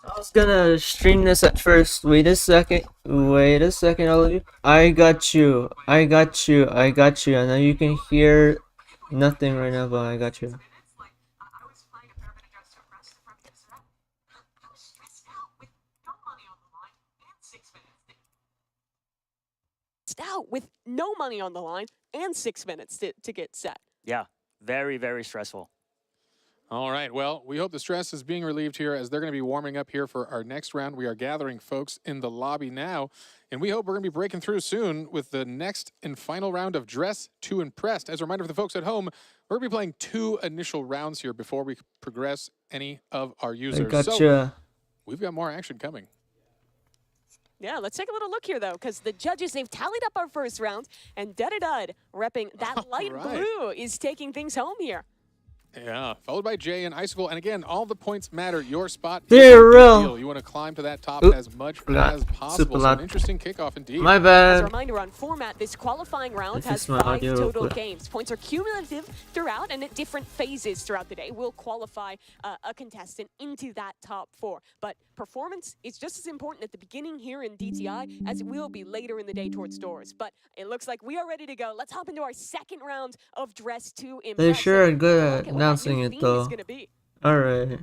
I was gonna stream this at first. Wait a second. Wait a second, all of you. I got you. I got you. I got you. I know you can hear nothing right now, but I got you. Out with no money on the line and 6 minutes to get set. Yeah, very, very stressful. All right, well, we hope the stress is being relieved here as they're going to be warming up here for our next round. We are gathering folks in the lobby now, and we hope we're going to be breaking through soon with the next and final round of Dress to Impressed. As a reminder for the folks at home, we're going to be playing 2 initial rounds here before we progress any of our users. I gotcha. So we've got more action coming. Yeah, let's take a little look here, though, because the judges, they've tallied up our first round, and Dud repping that light blue is taking things home here. Yeah, followed by Jay and Icicle. And again, all the points matter. Your spot They're is real. deal. You want to climb to that top as much as possible. So an interesting kickoff indeed. My As a bad. reminder on format, this qualifying round has This is my 5 audio real total quick. games. Points are cumulative throughout, and at different phases throughout the day will qualify a contestant into that top 4. But performance is just as important at the beginning here in DTI as it will be later in the day towards doors. But it looks like we are ready to go. Let's hop into our second round of Dress to Impress. They sure are good Look at at what that announcing new it theme though. is gonna be. Alright.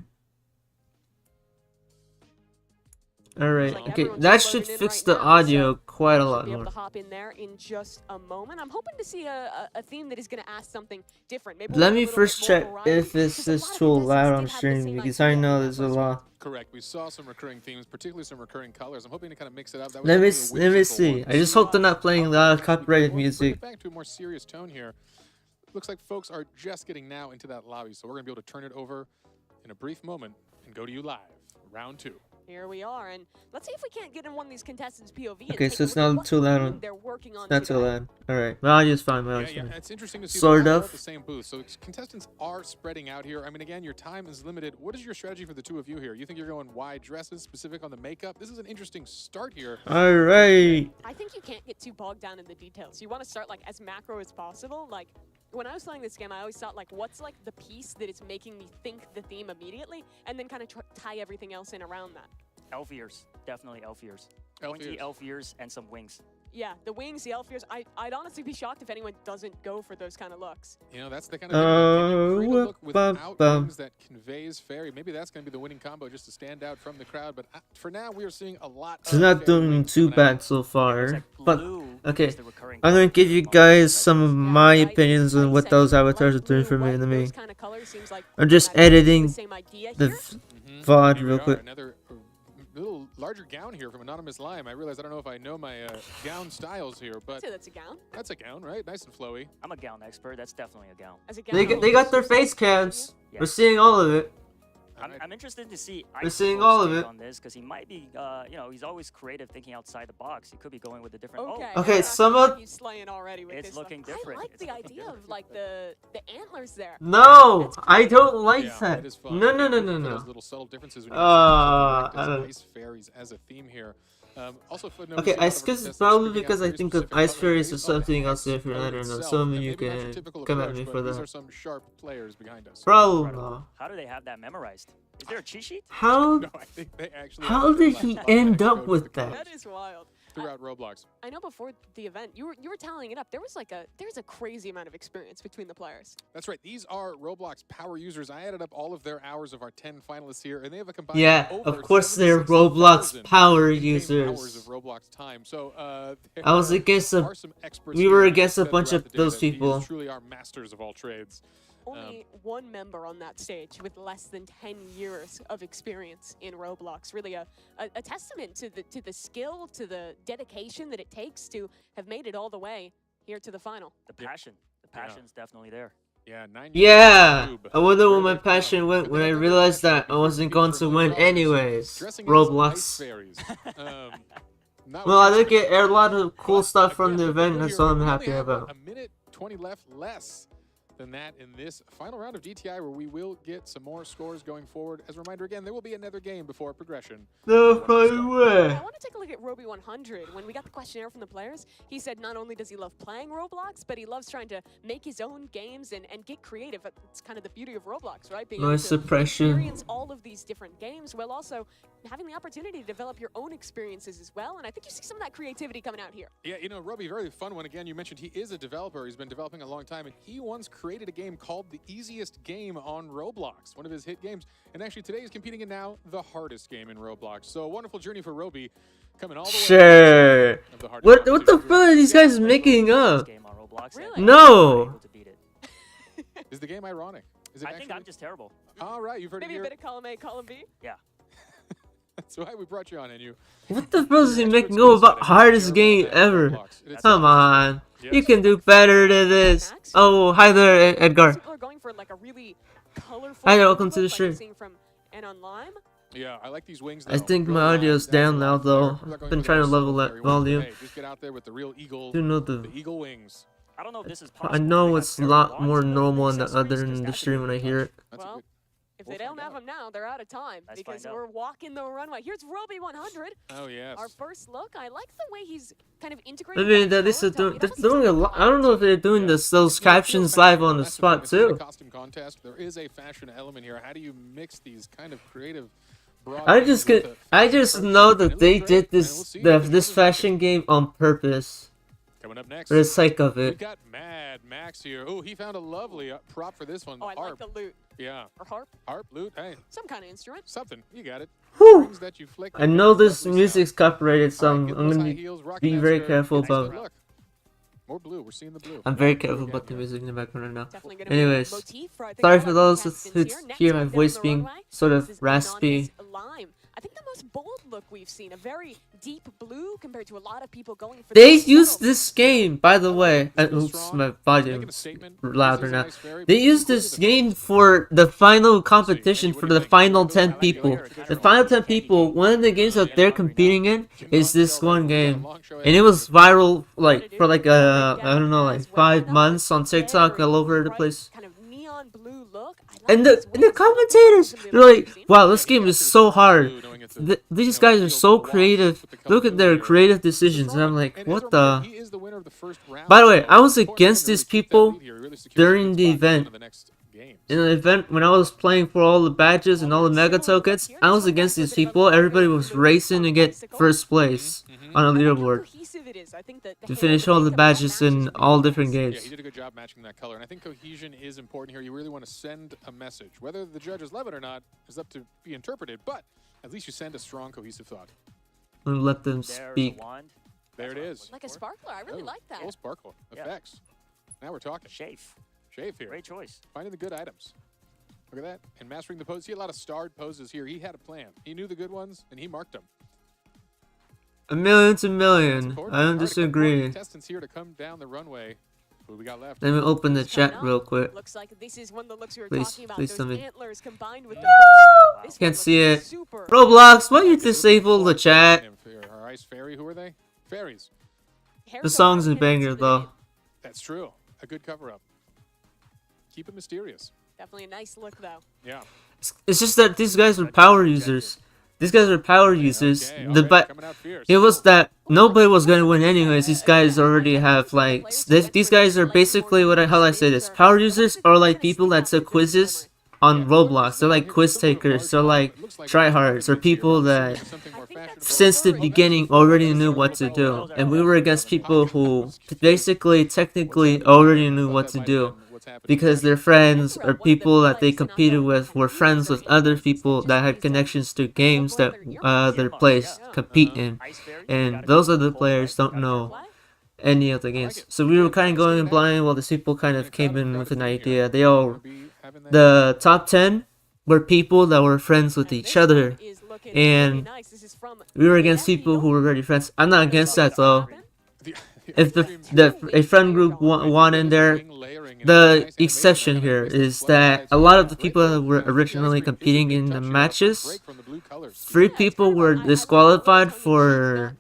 Alright, Like okay, everyone's that just should loading in fix right the now, audio so quite a lot be able more. to hop in there in just a moment. I'm hoping to see a theme that is going to ask something different. Maybe Let we'll me have a little first bit check more variety, if this because a is lot of too loud contestants on did have the stream same because I idea know on there's that a first lot. Correct. We saw some recurring themes, particularly some recurring colors. I'm hoping to kind of mix it up. That was Let me definitely a let me whimsical see. one. I just hope they're not playing a lot of copyrighted Bring music. it back to a more serious tone here. Looks like folks are just getting now into that lobby, so we're going to be able to turn it over in a brief moment and go to you live. Round 2. Here we are, and let's see if we can't get in one of these contestants' POV. and Okay, take so a it's look at not what too loud theme on. they're working on Not too today. loud. Alright, my audio's fine. My audio's Yeah, fine. it's interesting to see Sort they're all of. at the same booth. So contestants are spreading out here. I mean, again, your time is limited. What is your strategy for the 2 of you here? You think you're going wide dresses, specific on the makeup? This is an interesting start here. Alright. I think you can't get too bogged down in the details. You want to start like as macro as possible. Like when I was playing this game, I always thought like, what's like the piece that is making me think the theme immediately, and then kind of tie everything else in around that. Elf ears, definitely elf ears. Elf Pointy ears. elf ears and some wings. Yeah, the wings, the elf ears. I'd honestly be shocked if anyone doesn't go for those kind of looks. You know, that's the kind of thing that can you create a look bum, without bum. wings that conveys fairy. Maybe that's going to be the winning combo just to stand out from the crowd. But for now, we are seeing a lot It's of not fairy doing wings too coming out. bad so Looks far. like But blue okay, is the recurring I'm color gonna give you on the guys side. some of my opinions on what those avatars are doing for me and me. I'm just editing the VOD Here we real are, quick. another little larger gown here from Anonymous Lime. I realize I don't know if I know my gown styles here, but So that's a gown. that's a gown, right? Nice and flowy. I'm a gown expert. That's definitely a gown. As a gown. They got their face cams. Yeah. We're seeing all of it. I'm interested to see We're seeing Icicle's all of take it. on this because he might be, you know, he's always creative, thinking outside the box. He could be going with a different. Okay. Okay, yeah, some I feel of- like he's slaying already with It's this looking stuff. different. I like It's the looking idea different. of like the antlers there. No, I don't like Yeah, that. it is fun. No, no, no, Looking no, for no. those little subtle differences when you I direct don't- as ice fairies as a theme here. Also, footnote, Okay, we see a lot I of our guess it's contestants probably picking out because I very think of specific Ice color Fairies or grades. something else The different. I color don't know. itself, Some of and you maybe not your can typical come at approach, me but for these that. are some sharp players behind us. Probably Incredible. not. How do they have that memorized? Is there a cheat sheet? How No, I think they actually how have did their he laptop end that up codes with the that? colors That is wild. throughout Roblox. I know before the event, you were tallying it up. There's a crazy amount of experience between the players. That's right. These are Roblox power users. I added up all of their hours of our 10 finalists here, and they have a combined Yeah, over of course they're Roblox 76,000 power in-game users. hours of Roblox time. So I was there against are some experts we here were that against a said bunch throughout of the day those that these people. truly are masters of all trades. Only one member on that stage with less than 10 years of experience in Roblox. Really a testament to the skill, to the dedication that it takes to have made it all the way here to the final. The passion. The passion's definitely there. Yeah, 9 years Yeah, on YouTube. I wonder where Where my they've passion come. went Could when they I have their realized passion that I be wasn't used going for to good win causes? anyways. Dressing as ice Roblox. fairies. Not Well, I what did you get a lot of cool But stuff from again, the look event. here, That's all I'm we only happy have about. A minute 20 left less than that in this final round of DTI, where we will get some more scores going forward. As a reminder, again, there will be another game before progression. No fucking way. I want to take a look at Roby 100. When we got the questionnaire from the players, he said not only does he love playing Roblox, but he loves trying to make his own games and get creative. It's kind of the beauty of Roblox, right? Being able Noise to suppression. experience all of these different games while also having the opportunity to develop your own experiences as well. And I think you see some of that creativity coming out here. Yeah, you know, Roby, very fun one. Again, you mentioned he is a developer. He's been developing a long time, and he once created a game called The Easiest Game on Roblox, one of his hit games. And actually, today he's competing in now the hardest game in Roblox. So a wonderful journey for Roby, coming all the way. Sure. Of the hardest What the competition. fuck are these guys making up? Game on Roblox, and Really? No. able to beat it. Is the game ironic? Is it I actually? think I'm just terrible. All right, you've heard Maybe it a here. bit of column A, column B. Yeah. That's why we brought you on, and you. What the fuck does he make go about hardest game ever? Come on. You can do better than this. Oh, hi there, Edgar. People are going for like a really colorful. Hi there, welcome to the look, like stream. we're seeing from and on Lime. Yeah, I like these wings. I though. think Real my long, audio's that's down a now lot though. there. We're not I've going been with trying to those level silver that ones, volume. but hey, just get out there with the real eagle. You know The eagle wings. I don't know if this is I possible. know They it's a have lot every more wand, but normal on the accessories, other does end of the that stream when I hear it. That's a Well, good. if We'll they don't find have out. them now, they're out of time Let's because find out. we're walking the runway. Here's Roby 100. Oh yes. Our first look. I like the way he's kind of I integrated. mean, that that is a storytelling. they're It almost doing a looks lot. like I don't know if they're doing Yeah. those You know, it feels captions fashion, live on the that's thing. spot This is a too. costume contest. There is a fashion element here. How do you mix these kind of creative? broad I things just with get, the I just first know shoot, and that it they looks did great, and this we'll see the, if this is fashion game on purpose coming up next. for the sake of We've it. got Mad Max here. Oh, he found a lovely prop for this one. Oh, I harp. like the loot Yeah, or harp, harp, lute. Hey, some kind of instrument. something. You got it. Whew. Strings that you flick. I know this Lovely music's copyrighted, so sound. All right, I'm getting those gonna high be, heels, rocking be that very skirt. careful Nice, good about. look. More blue. We're seeing the blue. I'm very Go careful again about the here. music in the background right now. Definitely gonna Anyways, be a motif for, I think, sorry all for our those contestants who here. Next hear up my down voice the being runway, sort this of is raspy. Anonymous Lime. I think the most bold look we've seen. A very deep blue compared to a lot of people going for. They the used subtle this game, by the way. Oops, my volume's louder now. They used this game for the final competition for the final 10 people. The final 10 people, one of the games that they're competing in is this one game. And it was viral like for like I don't know, like 5 months on TikTok all over the place. Kind of neon blue look. I like And these the wings. commentators, Some of they're like, we've seen. wow, this game is so hard. These guys are so creative. Look at their creative decisions. And I'm like, what the? By the way, I was against these people during the event. In the event, when I was playing for all the badges and all the mega tokens, I was against these people. Everybody was racing to get first place on a I like how leaderboard cohesive it is. I think that the to hair, finish the all the makeup, all badges matches in all really different nice. Yeah, games. he did a good job matching that color, and I think cohesion is important here. You really want to send a message. Whether the judges love it or not is up to be interpreted, but at least you send a strong, cohesive thought. And let them There's a speak. wand. There it That's what I is. was Like a looking for. sparkler. I really Oh, like that. Full sparkle Yeah. effects. Now we're talking. Shafe. Shave here. Great choice. Finding the good items. Look at that. And mastering the pose. See a lot of starred poses here. He had a plan. He knew the good ones, and he marked them. A million to That's million. important. I don't All right, a couple more disagree. contestants here to come down the runway. Who we got left? Let me open the Who's coming chat up? real quick. Looks like this is one of the looks we were Please- talking about. please Those tell me. antlers combined with the Wow. bow. This Can't one see looks it. super. Roblox, why you disable the chat? Our ice fairy. Who are they? Fairies. Hair The so song's a outfit into banger the though. name. That's true. A good cover-up. Keep it mysterious. Definitely a nice look though. Yeah. It's just that these guys are power users. These guys are power users. Okay, The already but coming out fierce. it was that nobody was gonna win anyways. These guys already have like these guys are basically how I say this. Power users are like people that took quizzes on Roblox. They're like quiz takers. They're like tryhards or people that since the beginning already knew what to do. And we were against people who basically technically already knew what to do. Because their friends or people that they competed with were friends with other people that had connections to games that their players compete in. Ice fairy. And those other players don't know What? any of the games. So we were kind of going in blind while these people kind of came in with an idea. The top 10 were people that were friends with And each this other. one is looking and really nice. This is from We were against Nephew. people who were already friends. I'm not against that though. If a a friend group won in there, the exception here is that a lot of the people that were originally competing in the matches, 3 people were disqualified for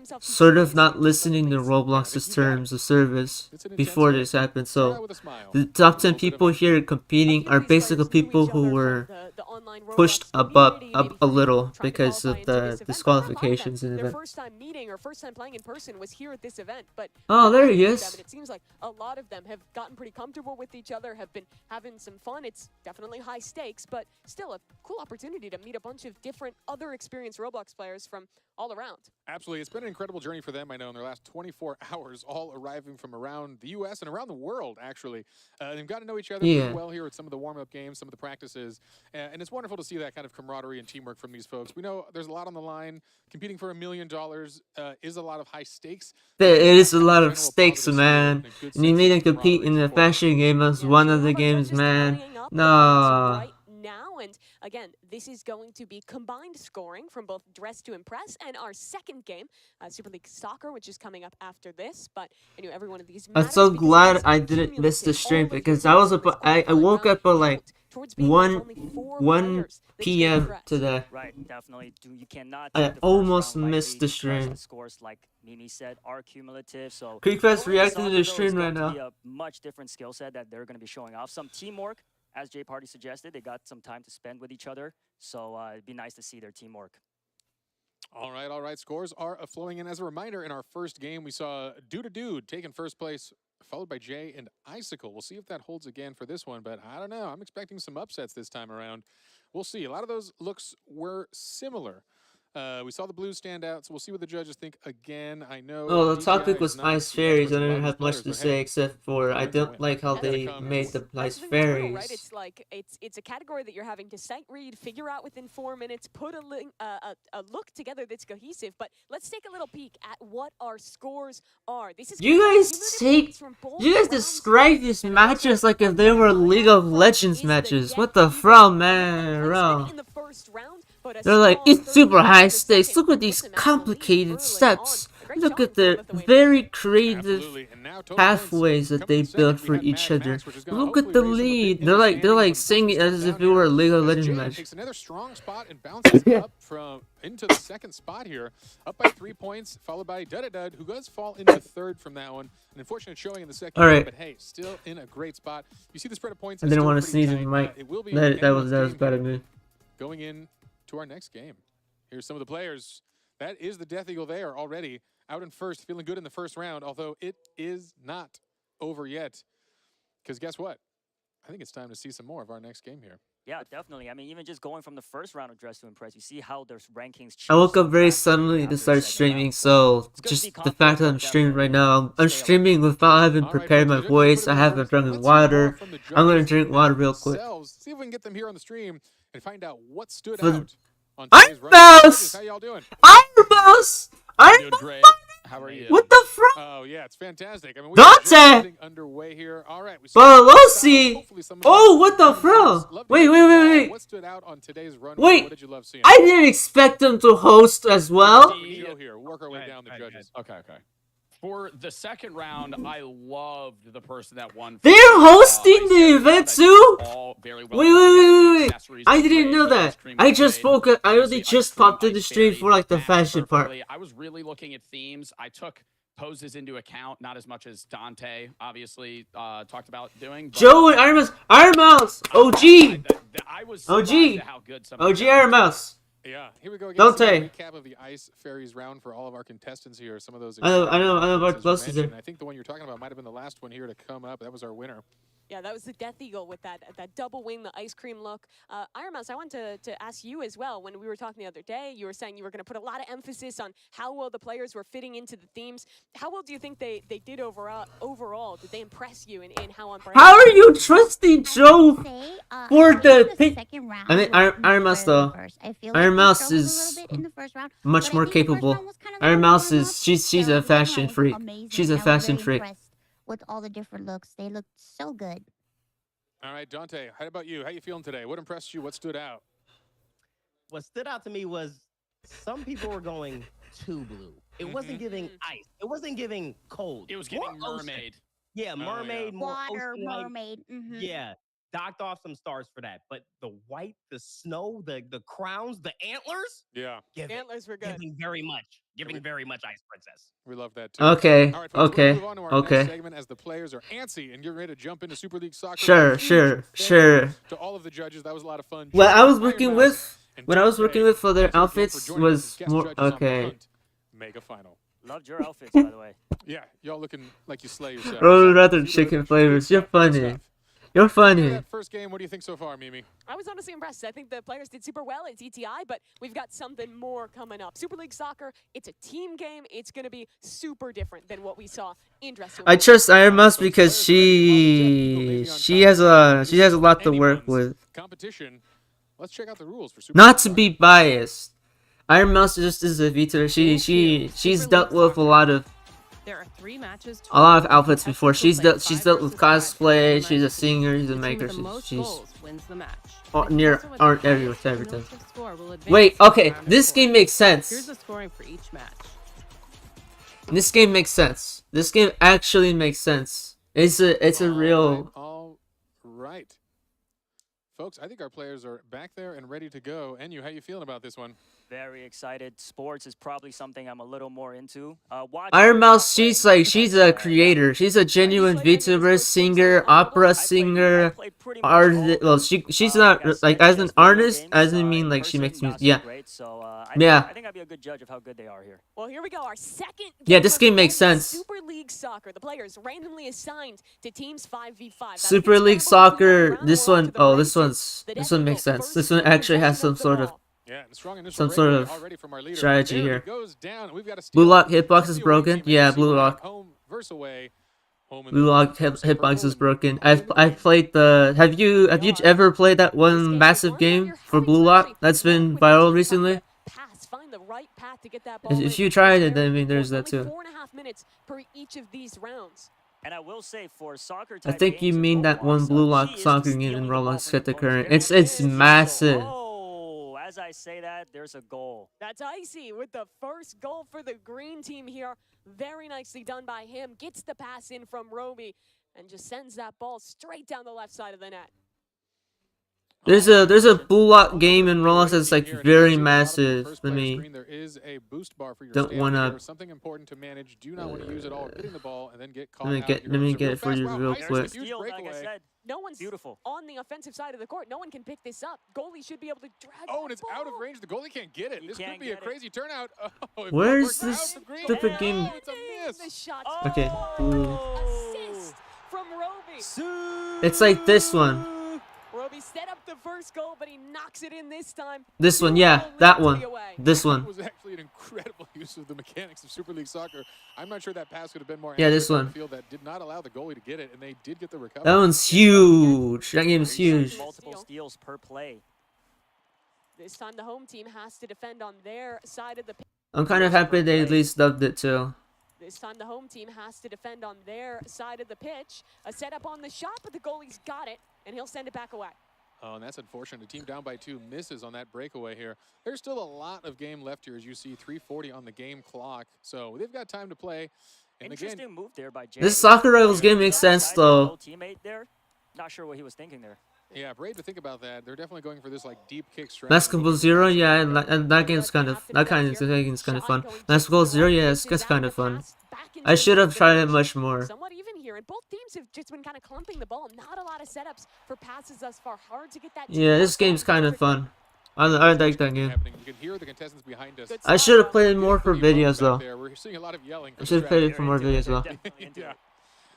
himself sort of continuously not into listening to development. Roblox's you got it. terms of service It's an intense before game. this happened. Start out So with a smile. the top A 10 little bit of people a- here A competing few are of these basically players knew people each who other were from the online pushed Roblox up community, up maybe a from little trying to because qualify of into the this event. But a lot of them, disqualifications in the their event. first time meeting or first time playing in person was here at this event. But Oh, there he them, is. and it seems like a lot of them have gotten pretty comfortable with each other, have been having some fun. It's definitely high stakes, but still a cool opportunity to meet a bunch of different other experienced Roblox players from all around. Absolutely. It's been an incredible journey for them, I know, in their last 24 hours, all arriving from around the U.S. and around the world, actually. They've got to know each other Yeah. pretty well here at some of the warm-up games, some of the practices, and it's wonderful to see that kind of camaraderie and teamwork from these folks. We know there's a lot on the line. Competing for $1 million is a lot of high stakes. There is a Kind lot of general stakes, positive man. spirit and a good And you sense need of to compete in camaraderie the is important. fashion game as Yeah, one so of we the have our games, judges man. tallying up the points Nah. right now, and again, this is going to be combined scoring from both Dress to Impress and our second game, Super League Soccer, which is coming up after this. But anyway, every one of these I'm matters so because it glad is I didn't miss the cumulative. stream All of your because I was points in this about I qualifying woke round up at like count towards being one of 1 only 4 1 players that is gonna p.m. progress. today. Right, definitely. You cannot I take the first almost round missed lightly the because stream. the scores, like Mimi said, are cumulative. So Creepfest going into reacting to soccer, the though, is stream right going to be now. a much different skill set that they're going to be showing off. Some teamwork, as Jay Party suggested. They got some time to spend with each other, so it'd be nice to see their teamwork. All right, all right. Scores are flowing in. As a reminder, in our first game, we saw Dude taking first place, followed by Jay and Icicle. We'll see if that holds again for this one, but I don't know. I'm expecting some upsets this time around. We'll see. A lot of those looks were similar. We saw the Blues stand out, so we'll see what the judges think again. I know. Oh, the DTI topic is was not Ice the Fairies. I experts didn't about these have much players, to but say hey, except for I learn to don't win. like how Gotta they come made the That's Ice the thing too, right? Fairies. It's like it's a category that you're having to sight read, figure out within 4 minutes, put a look together that's cohesive. But let's take a little peek at what our scores are. This is You gonna be guys cumulative take points from both you guys rounds describe these and matches also like if what they we're were coming League out of from Legends is the matches. Death What the Eagle. from, A man? placement Bro. in the first round, but a They're like, strong it's third super place high in the stakes. second Look at puts these them out in the lead complicated early steps. on. A great Look showing at from the Lithuania. very creative Absolutely. And now total points pathways that coming they in second, built we for had each Mad other. Max, which is gonna Look at hopefully the raise them a bit lead. in They're the like standings. singing Unfortunately, as still if it down were a here League of as Legends Jay match. takes another strong spot and bounces up from into the second spot here, up by 3 points, followed by Dud, who does fall into third from that one. An unfortunate showing in the second All game, right. but hey, still in a great spot. You see the spread of points. I is didn't still want to pretty sneeze in tight. the mic. It will be That was anyone's game bad here of me. going in to our next game. Here's some of the players. That is the Death Eagle. They are already out in first, feeling good in the first round, although it is not over yet. Because guess what? I think it's time to see some more of our next game here. Yeah, definitely. I mean, even just going from the first round of Dress to Impress, you see how their rankings change. I woke so up very drastically suddenly to after the start second streaming, round. so it's good to just see the confidence, fact that but I'm streaming right definitely now, I'm stay alert. streaming without having All right, prepared my folks, the judges voice. put I it in haven't reverse. drunk Let's hear more water. from the I'm gonna judges drink water real quick. themselves. See if we can get them here on the stream and find out what stood For- out on today's run. Judges, how y'all doing? Iron Mouse! I'm doing great. How are you? What the fuck? Oh yeah, it's fantastic. I mean, we are just Dante! getting underway here. All right, we saw Bolosi! hopefully some of Oh, you what the have fro? love to Wait, hear wait, from wait, y'all. wait. What stood out on today's run? Wait, What did you love seeing? I didn't expect them to host as well. Joe here. We'll work our way down the judges. Okay. For the second round, I loved the person that won. They're hosting the event too? Wait. I didn't know that. I just spoke. I only just popped in the stream for like the fashion part. I was really looking at themes. I took poses into account, not as much as Dante obviously talked about doing. But Joe and Iron Mouse, OG, I was OG, surprised at how good some of OG the Iron Mouse. Yeah, here we go again. Dante. See a recap of the Ice Fairies round for all of our contestants here. Some of those. I know exciting about outfits, as you Buzz is there. mentioned. I think the one you're talking about might have been the last one here to come up. That was our winner. Yeah, that was the Death Eagle with that double wing, the ice cream look. Iron Mouse, I wanted to ask you as well. When we were talking the other day, you were saying you were going to put a lot of emphasis on how well the players were fitting into the themes. How well do you think they did overall? Did they impress you in how on brand? How are you trusting Joe for the second round? I mean, Iron Mouse though. Iron Mouse is much more capable. Iron Mouse is she's a fashion freak. She's a fashion freak. With all the different looks, they looked so good. All right, Dante. How about you? How you feeling today? What impressed you? What stood out? What stood out to me was some people were going too blue. It wasn't giving ice. It wasn't giving cold. It was giving More ocean. mermaid. Yeah, mermaid, more Water, ocean-like. mermaid. Yeah, docked off some stars for that. But the white, the snow, the crowns, the antlers, Yeah, Antlers were good. giving very much. Giving very much Ice Princess. we love that too. Okay, All right, folks, we're gonna okay, move on to our next okay. segment as the players are antsy and you're ready to jump into Super League Soccer. Sure, Huge sure, thank you sure. To all of the judges, that was a lot of fun. What I Joe, was Iron working Mouse, with, and what I was working Dante, with for their thanks again for outfits joining us as was guest more judges on the okay. Hunt Mega Final. Loved your outfits, by the way. Yeah, y'all looking like you slay yourself. Or rather Super chicken good flavors. You're stuff, good funny. stuff. You're After funny. that first game, what do you think so far, Mimi? I was honestly impressed. I think the players did super well at DTI, but we've got something more coming up. Super League Soccer, it's a team game. It's going to be super different than what we saw in Dress to I Win. trust Iron Mouse because she has a lot to work with. Competition. Let's check out the rules for Super Not League to Soccer. be biased, Iron Mouse just is a Vita. She's dealt with a lot of There are 3 matches. outfits before. She's dealt with cosplay. She's a singer. She's a maker. She's wins the match. Aren't everything. Wait, okay, this game makes Here's sense. the scoring for each match. This game makes sense. This game actually makes sense. It's a real. All right. Folks, I think our players are back there and ready to go. Enyu, how you feeling about this one? Very excited. Sports is probably something I'm a little more into. Iron Mouse, she's a creator. She's a genuine VTuber, singer, opera singer, artist. Well, she's not like as an artist. As I mean, like she makes music. Yeah, yeah. I think I'd be a good judge of how good they are here. Well, here we go. Our second Yeah, game this of game the makes night, sense. Super League Soccer. The players randomly assigned to teams 5v5. Now, Super it's League scramble between Soccer. around This the world one, to the oh, braces. this one makes sense. This one actually has some sort of Yeah, and a strong initial some sort breakaway of already from our leader. strategy There he here. goes down, and we've got a Blue steal. lock hitbox is From the away broken. team, Yeah, and blue Super lock. Home versus away. Home in Blue the lock first hitbox purple is and broken. blue I've played the. Have you ever played that one massive game for Blue Lock that's been viral recently? Find the right path to get that If ball in. you tried it, There then I mean, there's for that only too. 4.5 minutes per each of these rounds. And I will say for soccer I type think you games in mean that one Roblox, Blue key Lock is soccer just game in stealing the ball Roblox from Get the your Current. opponent's It's area. massive. Oh, as I say that, there's a goal. That's Icy with the first goal for the green team here. Very nicely done by him. Gets the pass in from Roby and just sends that ball straight down the left side of the net. There's a Blue Lock game in Roblox that's like very massive. Let me. There is a boost bar for your Don't stamina wanna- here. Something important to manage. Do not want to use it all getting the ball and then get caught Let me out. get You're let me going get super it for fast. you Wow, real Ice with quick. a huge Steal, like I breakaway. said. No one's Beautiful. on the offensive side of the court. No one can pick this up. Goalie should be able to drag Oh, that and it's out of ball. range. The goalie can't get it. He This could can't be a get it. crazy turnout. Oh, if Where's that works this out, the green- stupid Oh, game? it's a The miss. shot. Okay. Assist from Roby. It's like this one. Roby set up the first goal, but he knocks it in this time. This one, 2-0 yeah, lead that to one. the away. This That one. was actually an incredible use of the mechanics of Super League Soccer. I'm not sure that pass could have been more Yeah, this accurate down one. the field. That did not allow the goalie to get it, and they did get the recovery. That one's huge. That game's huge. Multiple steals per play. This time the home team has to defend on their side of the pitch. I'm kind of happy they at least dubbed it too. This time the home team has to defend on their side of the pitch. A setup on the shot, but the goalie's got it, and he'll send it back away. Oh, and that's unfortunate. The team down by 2 misses on that breakaway here. There's still a lot of game left here, as you see, 3:40 on the game clock. So they've got time to play. And Interesting again, move there by Jay. This Soccer Rivals game makes sense though. Teammate there. Not sure what he was thinking there. yeah, brave to think about that. They're definitely going for this like deep kick strategy. Basketball Zero, yeah, and that game's kind of that kind of fun. Basketball Zero, yeah, it's kind of fun. I should have tried it much more. Somewhat even here, and both teams have just been kind of clumping the ball. Not a lot of setups for passes thus far. Hard to get that. Yeah, this game's kind of fun. I like that game. Happening. You can hear the contestants behind us. Good I stuff, should have though. played more for Pretty videos back though. there. We're seeing a lot of yelling. I for should have played it strategy. for more They're into videos it, though. they're definitely into Yeah. it.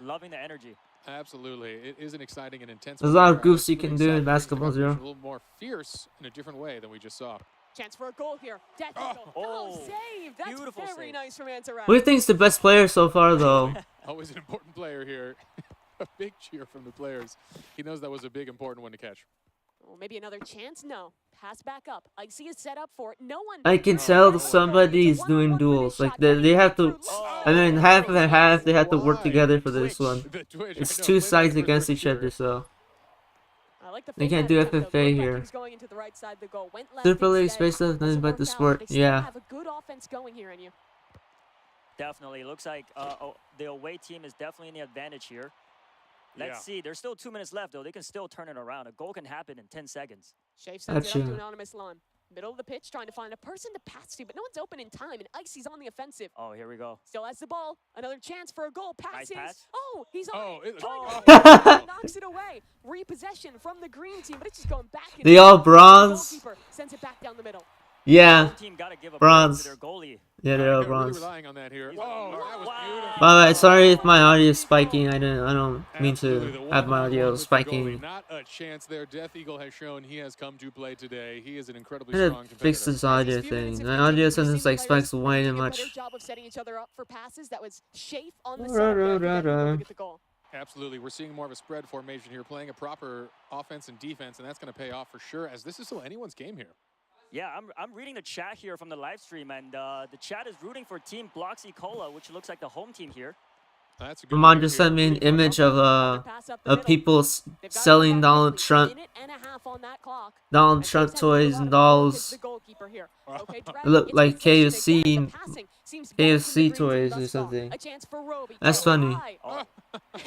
Loving the energy. Absolutely. It is an exciting and intense. There's a lot of program. goofs you can Really do in exciting. Basketball It's Zero. A little more fierce in a different way than we just saw. Chance for a goal here. Technical. Oh, save. That's beautiful very save. nice from Antarak. Who do you think's the best player so far though? Always an important player here. A big cheer from the players. He knows that was a big, important one to catch. Oh, maybe another chance? No. Pass back up. I see a setup for it. No one. I can tell that somebody's doing duels. Like they have to. I mean, half and half. They have to work together for this one. The Twitch, I It's know, two play sides by against for each sure. other, so. I like the They fake can't do attempt, though. FFA Looked like he here. was going into the right side of the goal. Went left Super League instead. space does nothing Doesn't but the work out, sport. but they still Yeah. have a good offense going here in you. Definitely. Looks like the away team is definitely in the advantage here. Let's see. There's still 2 minutes left, though. They can still turn it around. A goal can happen in 10 seconds. Shafe sends it up to Gotcha. anonymous line. Middle of the pitch, trying to find a person to pass to, but no one's open in time, and Icy's on the offensive. Oh, here we go. Still has the ball. Another chance for a goal. Passes. pass. Oh, he's on Oh, it. it- Trying oh. to knocks it away. Repossession from the green team, but it's just going back. And They all forth. bronze. Goalkeeper sends it back down the middle. Yeah. Home team gotta give a Bronze. break to their goalie. Yeah, they're all bronze. Really relying on that here. He's Whoa, like, that was wow. beautiful. By the way, sorry if my audio is spiking. I don't mean Absolutely, to the have my one-on-one audio with the spiking. goalie. Not a chance there. Death Eagle has shown he has come to play today. He is an incredibly I strong gotta competitor. fix this audio As these few minutes thing. have My audio continued, we've sometimes seen like the spikes players way too doing a better much. job of setting each other up for passes. That was Shafe on the Ra, setup ra, there. ra, Forget to ra. look at the goal. Absolutely. We're seeing more of a spread formation here, playing a proper offense and defense, and that's going to pay off for sure, as this is still anyone's game here. Yeah, I'm reading the chat here from the live stream, and the chat is rooting for Team Bloxy Cola, which looks like the home team here. That's a good Ramon move just here. sent me an image of Pass up the middle. people They've got to selling come back Donald quickly. Trump Minute and a half on that clock. Donald And Trump Shafe's having to do a toys lot and of work dolls. as the goalkeeper here. Okay, Dredd Look gets like possession KFC again. The passing seems better KFC from the green team toys thus or far. something. A chance for Roby. That's Goes funny. high. Oh,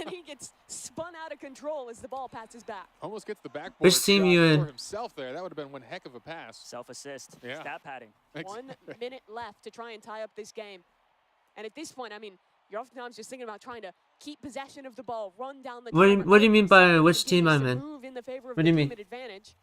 And he gets spun out of control as the ball passes back. Almost gets the backboard Which team shot you in? for himself there. That would have been one heck of a pass. self-assist, Yeah. stat padding. 1 minute left to try and tie up this game. And at this point, I mean, you're oftentimes just thinking about trying to keep possession of the ball, run down the What do you- timer, what do you hope mean the by side which team continues I'm to in? move in the favor of What the do you team mean? at advantage.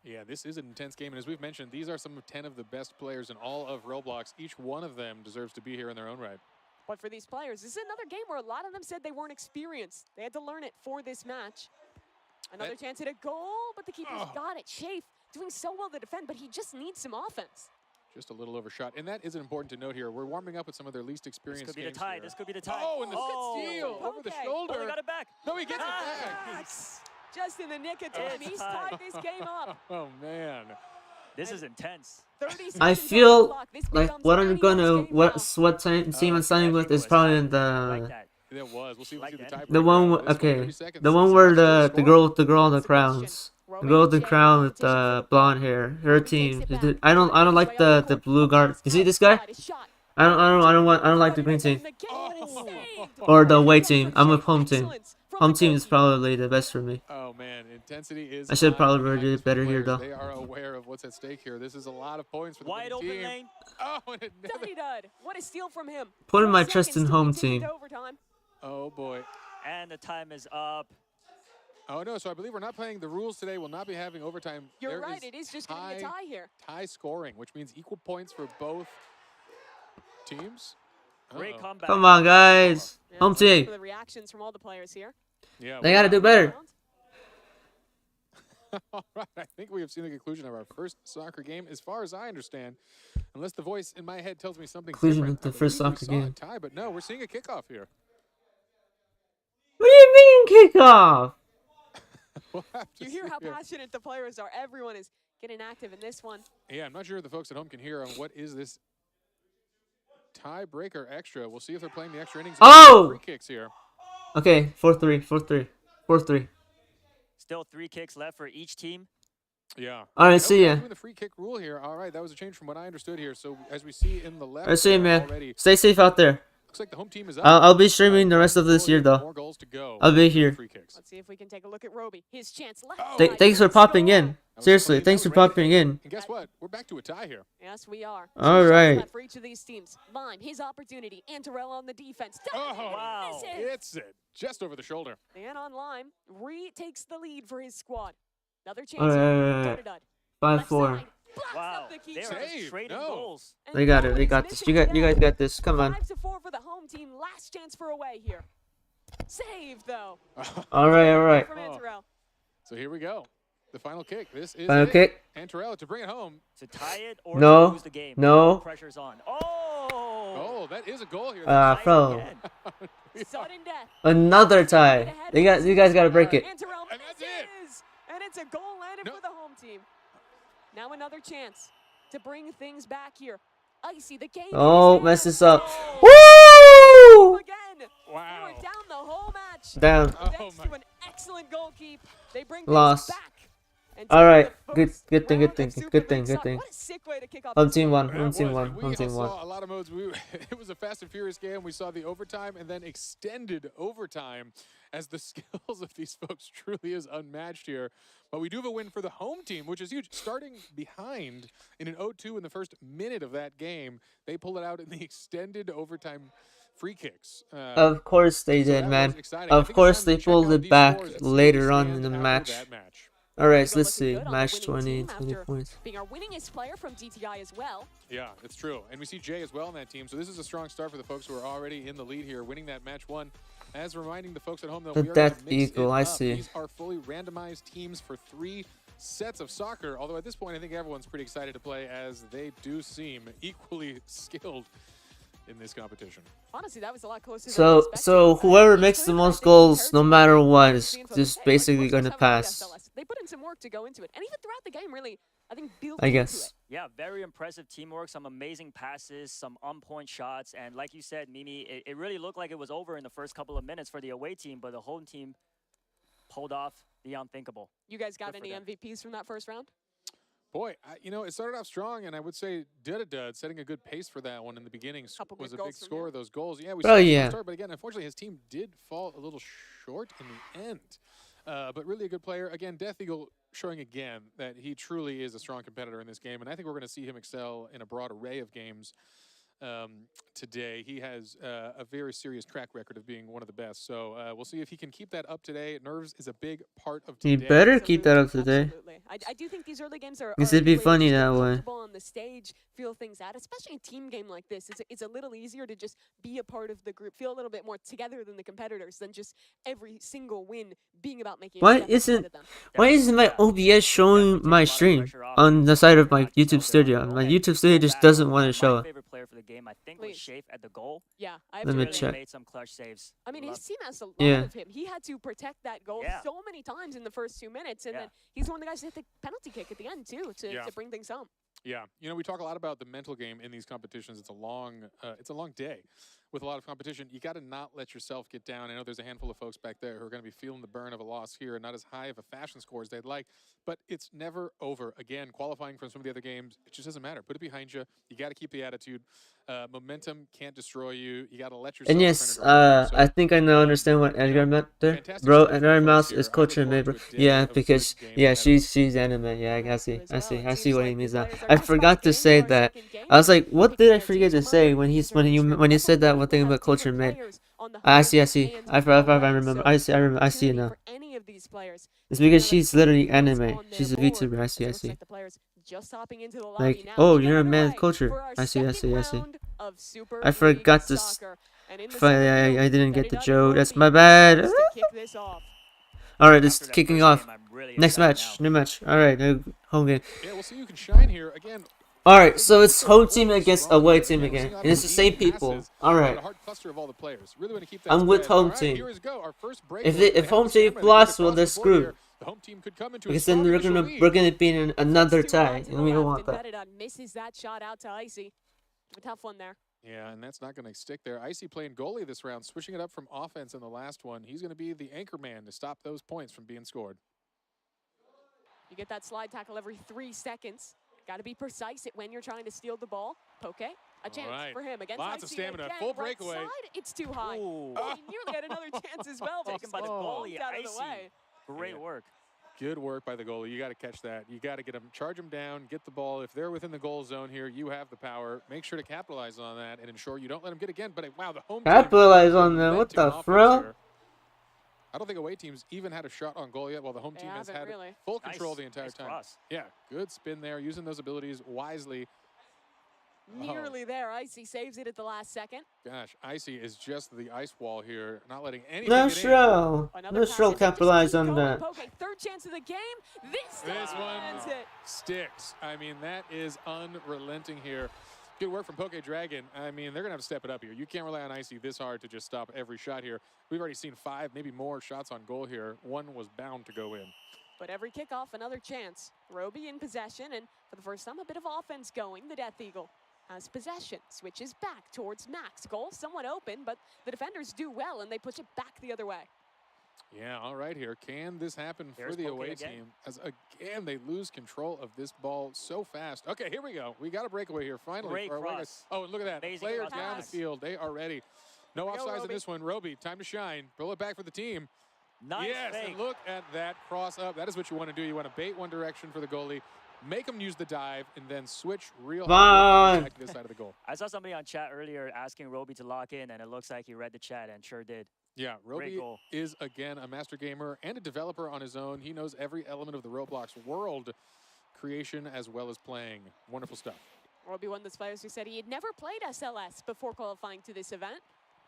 Yeah, this is an intense game, and as we've mentioned, these are some of 10 of the best players in all of Roblox. Each one of them deserves to be here in their own right. But for these players, this is another game where a lot of them said they weren't experienced. They had to learn it for this match. Another chance at a goal, but the keeper's got it. Shafe doing so well to defend, but he just needs some offense. Just a little overshot, and that is important to note here. We're warming up with some of their least This experienced could be the games tie. here. This could be the tie. Oh, and the Oh. steal over the Okay. shoulder. Oh, they got it back. No, he gets it Ah. back. Just in the nick of time, It's he's tied. tied this game up. Oh, man. This is intense. 30 seconds I on the feel clock. This like becomes what I'm anyone's gonna game what team I'm signing with is probably in Like the that. It was. We'll see, Like the that. tiebreaker. the one This with, okay 30 seconds. the one See where what's still the girl in the That's the question. crowns. The Roby girl with the and Jay crown with competition the for- blonde hair. Her Roby team. takes it Is back. it- I don't like the blue guard. You see this guy? Outside, a shot. I don't like the green team The game is saved. or the away Great team. from I'm with Shafe. home team. Excellence from Home the team is goalkeeper. probably the best for me. Oh, man. Intensity is I should high probably behind do these better here, players. though. They are aware of what's at stake here. This is a lot of points for the Wide winning open team. lane. Oh, and another. Duddy Dud. What a steal from him. Putting 4 my trust seconds in till we home take it team. to overtime. Oh, boy. And the time is up. Oh, no. So I believe we're not playing. The rules today will not be having overtime. You're There right. It is just going to be a tie here. tie scoring, which means equal points for both teams. Great Uh-oh. comeback. Come on, guys. Yeah, Home so team. For the reactions from all the players here. Yeah, They gotta do better. All right, I think we have seen the conclusion of our first soccer game, as far as I understand, unless the voice in my head tells me something Conclusion different. of the I first believe we soccer saw a game. tie, but no, we're seeing a kickoff here. What do you mean kickoff? We'll have to You hear see how here. passionate the players are. Everyone is getting active in this one. Yeah, I'm not sure if the folks at home can hear on what is this tiebreaker extra. We'll see if they're playing the extra innings. Oh! Free kicks here. Okay, 4-3, 4-3, 4-3. Still 3 kicks left for each team. Yeah. All right, Nope, see not ya. doing the free kick rule here. All right, that was a change from what I understood here. So as we see in the left, All right, see you, there man. already, Stay safe out there. looks like the home team is up. I'll be streaming the rest of this year, though. More goals to go. I'll be with here. Free kicks. Let's see if we can take a look at Roby. His chance left Oh. side. Thanks for Good popping score. in. Seriously, thanks for popping in. And guess what? We're back to a tie here. Yes, we are. All Two shots right. left for each of these teams. Lime, his opportunity. Antarell on the defense. Oh, Wow. Misses. It's it. Just over the shoulder. And on Lime, retakes the lead for his squad. Another chance. All right, here. all right, all right. Dud-a-dud. 5-4. Left side. Blocks Wow. up the They keeper. are Save. trading No. goals. And They got it. no They one got is this. missing You guys again. got this. Come on. 5-4 for the home team. Last chance for away here. Save though All right. from Oh. Antarell. So here we go. The final kick. This is Final it. kick. Antarella to bring it home. To tie it or No. to lose the game. No. Pressure's on. Oh! Oh, that is a goal here. Tie bro. again. Sudden death. Another tie. You guys gotta break it. Antarell And that's it. misses. And it's a goal landed No. for the home team. Now another chance to bring things back here. Icy, the game. Oh, is mess in. this up. Oh, Woo! again. Wow. They were down the whole match. Down. Oh Thanks my- to an excellent goalkeep, they bring Lost. things back. And All take right. the Good first thing. round of Good Super thing. League Good Suck. thing. What a sick way to kick off Home this team game. won. It Home was, team and won. we Home team saw won. a lot of modes. It was a fast and furious game. We saw the overtime and then extended overtime. as the skills of these folks truly is unmatched here. But we do have a win for the home team, which is huge. Starting behind in an 0-2 in the first minute of that game, they pull it out in the extended overtime free kicks. Of course they So did, that was man. exciting. I Of think it's course time they to check pulled out it these back scores and see where we later on in stand the after match. that match. Alright, Go let's looking see. good on the Match winning 20, team 20 after points. being our winningest player from DTI as well. Yeah, it's true. And we see Jay as well in that team. So this is a strong start for the folks who are already in the lead here, winning that match 1. As reminding the folks at home, though, The we are going Death to mix Eagle, it I up. see. These are fully randomized teams for 3 sets of soccer. Although at this point, I think everyone's pretty excited to play, as they do seem equally skilled in this competition. Honestly, that was a lot closer than I So expected. whoever It's makes clear the that I most think goals, compared no to matter what what, we've is seen from just today, basically Projecttian gonna haven't played pass. SLS. They put in some work to go into it, and even throughout the game, really, I think built I into guess. it. Yeah, very impressive teamwork, some amazing passes, some on-point shots, and like you said, Mimi, it really looked like it was over in the first couple of minutes for the away team, but the home team pulled off the unthinkable. You guys got Good for any them. MVPs from that first round? Boy, it started off strong, and I would say Dud setting a good pace for that one in the beginning. Couple Was good a big goals from score him. of those goals. Yeah, we Oh, saw a strong yeah. start, but again, unfortunately, his team did fall a little short in the end. But really a good player. Again, Death Eagle showing again that he truly is a strong competitor in this game, and I think we're going to see him excel in a broad array of games today. He has a very serious track record of being one of the best. So we'll see if he can keep that up today. Nerves is a big part of You today. better keep that up Absolutely, today. absolutely. I do think these early games are Because it'd be great funny to get that way. comfortable on the stage, feel things out, especially a team game like this. It's a little easier to just be a part of the group, feel a little bit more together than the competitors, than just every single win being about making a Why step ahead isn't of them. why isn't my OBS showing Definitely my takes a lot of stream pressure off on the them. side of They're my not just YouTube open on studio? their My own. YouTube studio Go just back doesn't on, want to show my it. favorite player for the game, I think, was Please. Shafe at the goal. Yeah, I have Let to me agree. check. Made some clutch saves. I mean, Love- his team has a lot Yeah. of him. He had to protect that goal Yeah. so many times in the first 2 minutes, and Yeah. then he's one of the guys that hit the penalty kick at the end, too, Yeah. to bring things home. Yeah, we talk a lot about the mental game in these competitions. It's a long day with a lot of competition. You got to not let yourself get down. I know there's a handful of folks back there who are going to be feeling the burn of a loss here and not as high of a fashion score as they'd like, but it's never over. Again, qualifying from some of the other games, it just doesn't matter. Put it behind you. You got to keep the attitude. Momentum can't destroy you. You got to let yourself And yes, turn it around. So, I think I now understand what Edgar meant there. fantastic Bro, stuff from Edgar the Mouse folks is here. I culture look forward neighbor. to a day Yeah, of because good games yeah, ahead of us. she's anime. Yeah, I see. As well. It I see seems what like he the means now. players are I gonna forgot spot to in say our that. second game I was like, and what pick did I their forget to team say up. when These are instruments when he of said that the one thing we'll have about culture different mate? players on the I see. home and I away, remember. so I see. I see it opportunity now. for any of these players It's to because kinda she's see literally what's anime. on their She's a board, VTuber. I as see. it I looks see. like the players just hopping into the lobby Like, now. oh, to get you're a man underway of culture. for our I see. I second see. I see. round of Super I League forgot to. Soccer. And in the center field, I didn't get Betty the Dottie joke. That's Roby my bad. starts to kick this off. All right, it's After that kicking first off. game, I'm really Next excited match. now. New match. All right, home game. Yeah, we'll see who can shine here. Again, All right, the so it's defense home are team really against strong away here. team Again, we're again, seeing a lot and of it's the same deep people. passes, All but right, a hard cluster of all the players. Really want to keep that I'm with spread. home All right, team. here we go. Our first break. If They if have home the team stamina to get flops, well, across they're the board here. screwed. The home team could come into a Because then strong we're initial gonna lead. we're gonna be in another Takes two wide tie, to the and we don't left, want and that. Betty Dottie misses that shot out to Icy. A tough one there. Yeah, and that's not going to stick there. Icy playing goalie this round, switching it up from offense in the last one. He's going to be the anchor man to stop those points from being scored. You get that slide tackle every 3 seconds. Got to be precise at when you're trying to steal the ball. Poke, a chance right. for him against Lots of Icy stamina. again. Full Right breakaway. side, it's too high. Ooh. Oh, he nearly had another chance as well. but Taken by the just goalie, bumped out of the Icy. way. Great Yeah. work. Good work by the goalie. You got to catch that. You got to get them, charge them down, get the ball. If they're within the goal zone here, you have the power. Make sure to capitalize on that and ensure you don't let them get again. But wow, the home team Capitalize on that. What relenting the offense frill? here. I don't think away teams even had a shot on goal yet, while the home They team has haven't had really. full control Nice. the entire Nice time. cross. Yeah, good spin there, using those abilities wisely. Nearly there. Icy saves it at the last second. Gosh, Icy is just the ice wall here, not letting anything No get in. show. Another No pass show in. Just capitalize keep on going, that. Poke. Third chance of the game. This This one lands it. sticks. I mean, that is unrelenting here. Good work from Poke Dragon. I mean, they're going to have to step it up here. You can't rely on Icy this hard to just stop every shot here. We've already seen 5, maybe more shots on goal here. One was bound to go in. But every kickoff, another chance. Roby in possession, and for the first time, a bit of offense going. The Death Eagle has possession, switches back towards Max. Goal somewhat open, but the defenders do well, and they push it back the other way. Yeah, all right here. Can this happen There's for the Poke away again. team? As again, they lose control of this ball so fast. Okay, here we go. We got a breakaway here finally. Great for our away guys. cross. Oh, and look at that. Amazing Players cross down the pass. field. They are ready. No Here we go, offsides in Roby. this one. Roby, time to shine. Pull it back for the team. Nice Yes, fake. and look at that cross up. That is what you want to do. You want to bait one direction for the goalie, make him use the dive, and then switch real Come hard on. back to this side of the goal. I saw somebody on chat earlier asking Roby to lock in, and it looks like he read the chat and sure did. Yeah, Great Roby goal. is, again, a master gamer and a developer on his own. He knows every element of the Roblox world creation as well as playing. Wonderful stuff. Roby, one of those players who said he had never played SLS before qualifying to this event.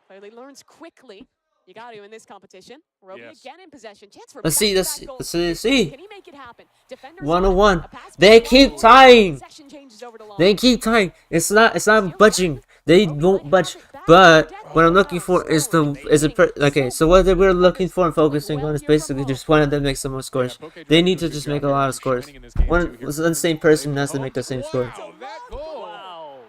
Clearly learns quickly. You got to in this competition. Roby Yes. again in possession. Chance for Let's see, let's back-to-back see, goals. let's see. Can he make it happen? Defenders 101. a pass They back keep line. tying. Possession changes over to Long. They keep tying. It's not budging. They won't budge. But what I'm looking for is okay. So what we're looking for and focusing on is basically just one of them makes some more scores. They need to just make a lot of scores. One was the same person has to make the same score. Wow, that goal. Wow.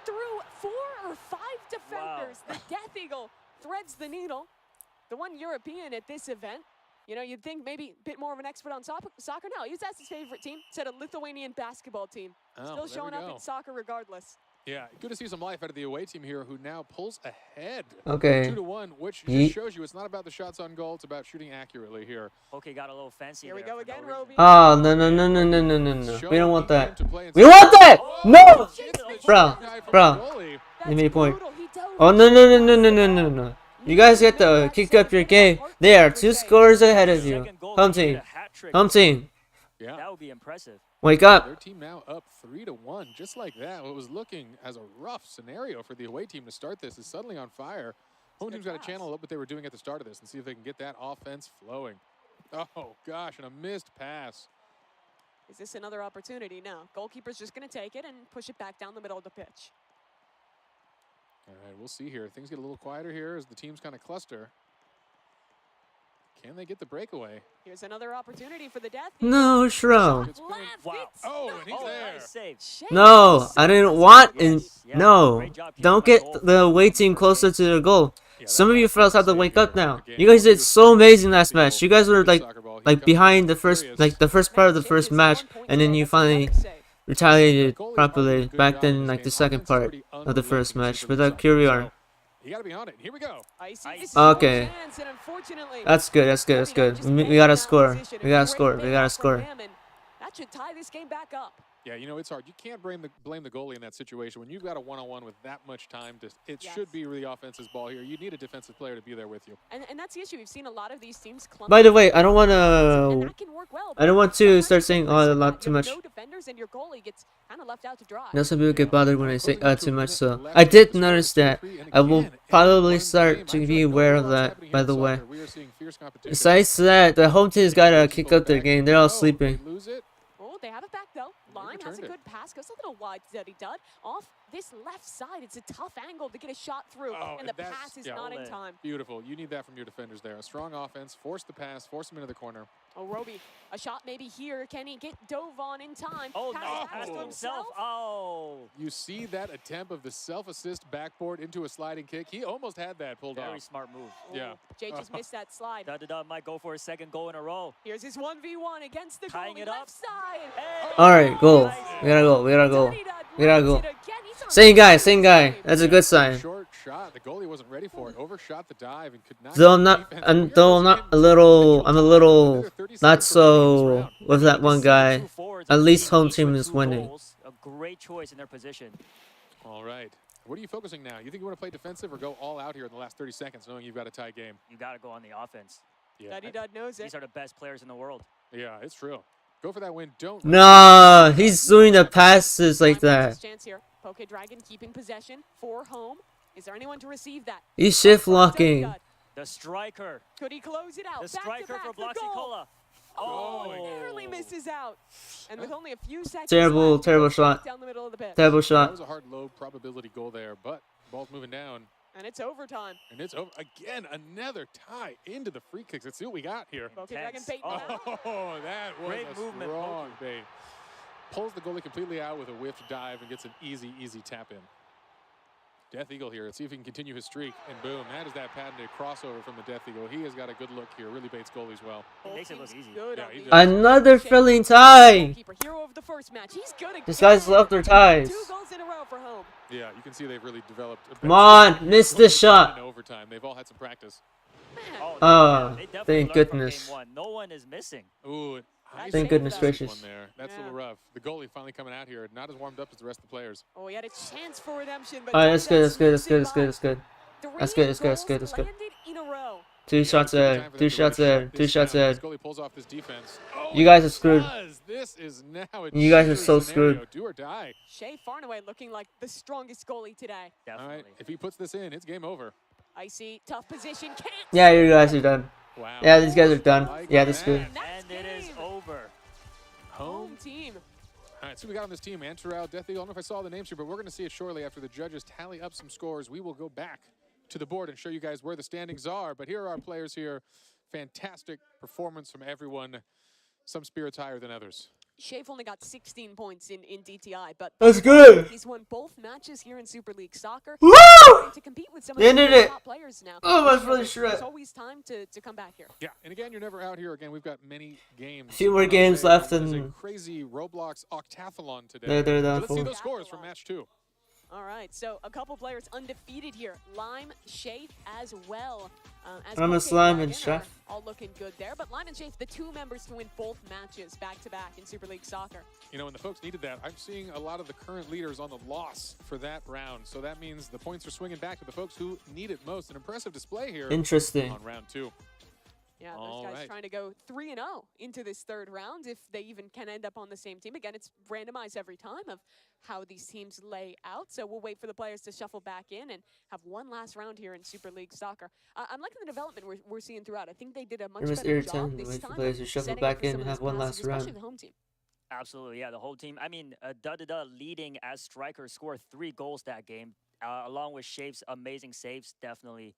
Through 4 or 5 defenders, the Death Eagle threads the needle. The one European at this event. You know, you'd think maybe a bit more of an expert on soccer. No, he's that's his favorite team. Said a Lithuanian basketball team. Still there we showing up go. in soccer regardless. Yeah, good to see some life out of the away team here, who now pulls ahead. Okay. 2-1, which Ye- just shows you it's not about the shots on goal, it's about shooting accurately here. Okay, got a little fancy Here we there go for no again, reason. Roby. Oh no. Showing We don't want that. to play We want that. No. Gets the Bro, shot guy from bro. the goalie. Give me a point. brutal. He dove Oh no. You guys get to kick up your game. They are 2 scores ahead of you. Second goal, Home they get team. a hat trick. Home team. Yeah, That would be impressive. Wake up. their team now up 3-1, just like that. What was looking as a rough scenario for the away team to start this is suddenly on fire. Home team's got to channel up what they were doing at the start of this and see if they can get that offense flowing. Oh gosh, and a missed pass. Is this another opportunity? No. Goalkeeper's just going to take it and push it back down the middle of the pitch. All right, we'll see here. Things get a little quieter here as the teams kind of cluster. Can they get the breakaway? Here's another opportunity for the Death. No, Shro. It's been- Left, Wow. it's Oh, and he's Oh, there. nice save. Shea No, Wilson. I didn't want and Yes, yeah, no. great job keeping Don't that get goal. the away team closer to the goal. Yeah, Some of that you was fellas have to save wake up here. now. Again, You guys did was so amazing last field. match. You guys were Great soccer ball. He like comes behind the in first furious. part of the first match, and then you finally retaliated Goalie properly Harvey, good back job then in this like the game. second Offense part already of the first unrelenting match. super But soccer. here we are. You got to be on it. Here we go. Okay. That's good. We gotta score. We gotta score. That should tie this game back up. Yeah, you know, it's hard. You can't blame the goalie in that situation. When you've got a one-on-one with that much time, it Yes. should be the offensive ball here. You need a defensive player to be there with you. And that's the issue. We've seen a lot of these teams clump. By the way, I don't and wanna. that can work well, I don't but want to sometimes start you saying get pressed a in lot that. too You have much. No defenders and your goalie gets kind of left out to dry. Now some people get bothered when I say Closing too into a much. So minute I left did in the notice score. that. 3-3, and I will again, probably one start game. to I be feel like aware no of more is that. happening By here the in way. soccer. We are seeing fierce competition. Besides that, the home team's gotta kick up their game. They're all They sleeping. lose it. Oh, they have it back though. Lime has a returned it. good pass. Goes a little wide, Zeddy Dud. Off this left side, it's a tough angle to get a shot through, Oh, and the that's- pass is yeah. not in Well, time. Beautiful. You need that from your defenders there. A strong offense. Force the pass. Force them into the corner. Oh, Roby, a shot maybe here. Can he get dove on in time? Oh, Pass nice back pass to to himself. Oh, You see that attempt of the self-assist backboard into a sliding kick. He almost had that pulled very off. smart move. Yeah. Jay just missed that slide. Da might go for a second goal in a row. Here's his 1v1 against the Tying goalie, it up. left side. Hey! All right, goal. Nice We gotta go. We gotta go. Zeddy Dud We gotta wins go. it again. He's on Same guy. fire Same this guy. game. That's a good sign. Short shot. The goalie wasn't ready for it. Overshot the dive and could not. Though I'm get not, defense. I'm, We are though I'm close not in a little, to I'm a another little 30 not seconds remaining in this so round. with that one guy. Two forwards At on least each home with team is 2 winning. goals. A great choice in their position. All right. What are you focusing now? You think you want to play defensive or go all out here in the last 30 seconds, knowing you've got a tie game? You got to go on the offense. Yeah. Zeddy Dud knows it. These are the best players in the world. Yeah, it's true. Go for that win. Don't. Nah, he's doing the passes like Lime has his that. chance here. Poke Dragon keeping possession for home. Is there anyone to receive that? He's shift Zeddy locking. Dud. The striker. Could he close it out? The Back to striker back, for the goal. Bloxy-Cola. Oh, Oh. narrowly misses out. And with only a few seconds Terrible, left, terrible it goes shot. down the middle of the pitch. Terrible That shot. was a hard, low probability goal there, but ball's moving down. And it's overtime. And it's over. Again, another tie into the free kicks. Let's see what we got here. Poke Dragon Intense. baiting him out. Oh, that was Great a movement, strong bait. Pulls the goalie completely out with a whiffed dive and gets an easy, easy tap in. Death Eagle here. Let's see if he can continue his streak. And boom, that is that patented crossover from the Death Eagle. He has got a good look here. Really baits goalies well. He makes it look easy. Good Yeah, on he the- does. Another Shea, filling tie. goalkeeper, hero of the first match. He's good again. These guys love their ties. 2 goals in a row for home. Yeah, you can see they've really developed. Come on, miss this In shot. overtime, they've all had some practice. Man, Oh, they definitely thank learned from goodness. Game 1. No one is missing. Ooh, Thank nice goodness one gracious. there. That's a Yeah. little rough. The goalie finally coming out here, not as warmed up as the rest of the players. oh, he had a chance for redemption, but Alright, that's good, that's good, that's sneaks good, it that's good, that's good. by. That's 3 good, that's good, that's good, that's good. goals landed in a row. 2 shots Time ahead, for them 2 to shots really ahead, shut 2 this shots down. ahead. This goalie pulls off this defense. Oh, You guys he are screwed. does. This is now a You guys are cheater so scenario. screwed. Do or die. Shea Farnaway looking like the strongest goalie today. All Definitely. right, if he puts this in, it's game over. Icy, tough position, can't. Yeah, you guys are done. Wow. Yeah, these guys are done. Like Yeah, that's that. good. That's And it is game. over. Home team. All right, so we got on this team, Antarau, Death Eagle. I don't know if I saw the names here, but we're going to see it shortly after the judges tally up some scores. We will go back to the board and show you guys where the standings are. But here are our players here. Fantastic performance from everyone. Some spirits higher than others. Shave only got 16 points in DTI, but That's good. he's won both matches here in Super League Soccer. Woo! Trying to compete with some of They the did it. top players now. Oh, that's So really there's shred. always time to come back here. Yeah, and again, you're never out here. Again, we've got many games. A few more on the games way. left There's a and- crazy Roblox octathlon today. They're done Let's see for. those scores from match 2. All right, so a couple players undefeated here. Lime, Shafe as well. As I'm a Coke Slime Dragon and Chef. are all looking good there, but Lime and Shafe, the 2 members to win both matches back-to-back in Super League Soccer. You know, and the folks needed that. I'm seeing a lot of the current leaders on the loss for that round. So that means the points are swinging back to the folks who need it most. An impressive display here Interesting. on round 2. Yeah, those All guys right. trying to go 3-0 into this 3rd round if they even can end up on the same team. Again, it's randomized every time of how these teams lay out. So we'll wait for the players to shuffle back in and have one last round here in Super League Soccer. I'm liking the development we're seeing throughout. I think they did a much It was better irritating job to this wait for time. players to of shuffle setting back up for in some and of have those one passes, last round. especially the home team. Absolutely, yeah. The whole team. I mean, Da leading as striker, scored 3 goals that game, along with Shape's amazing saves. Definitely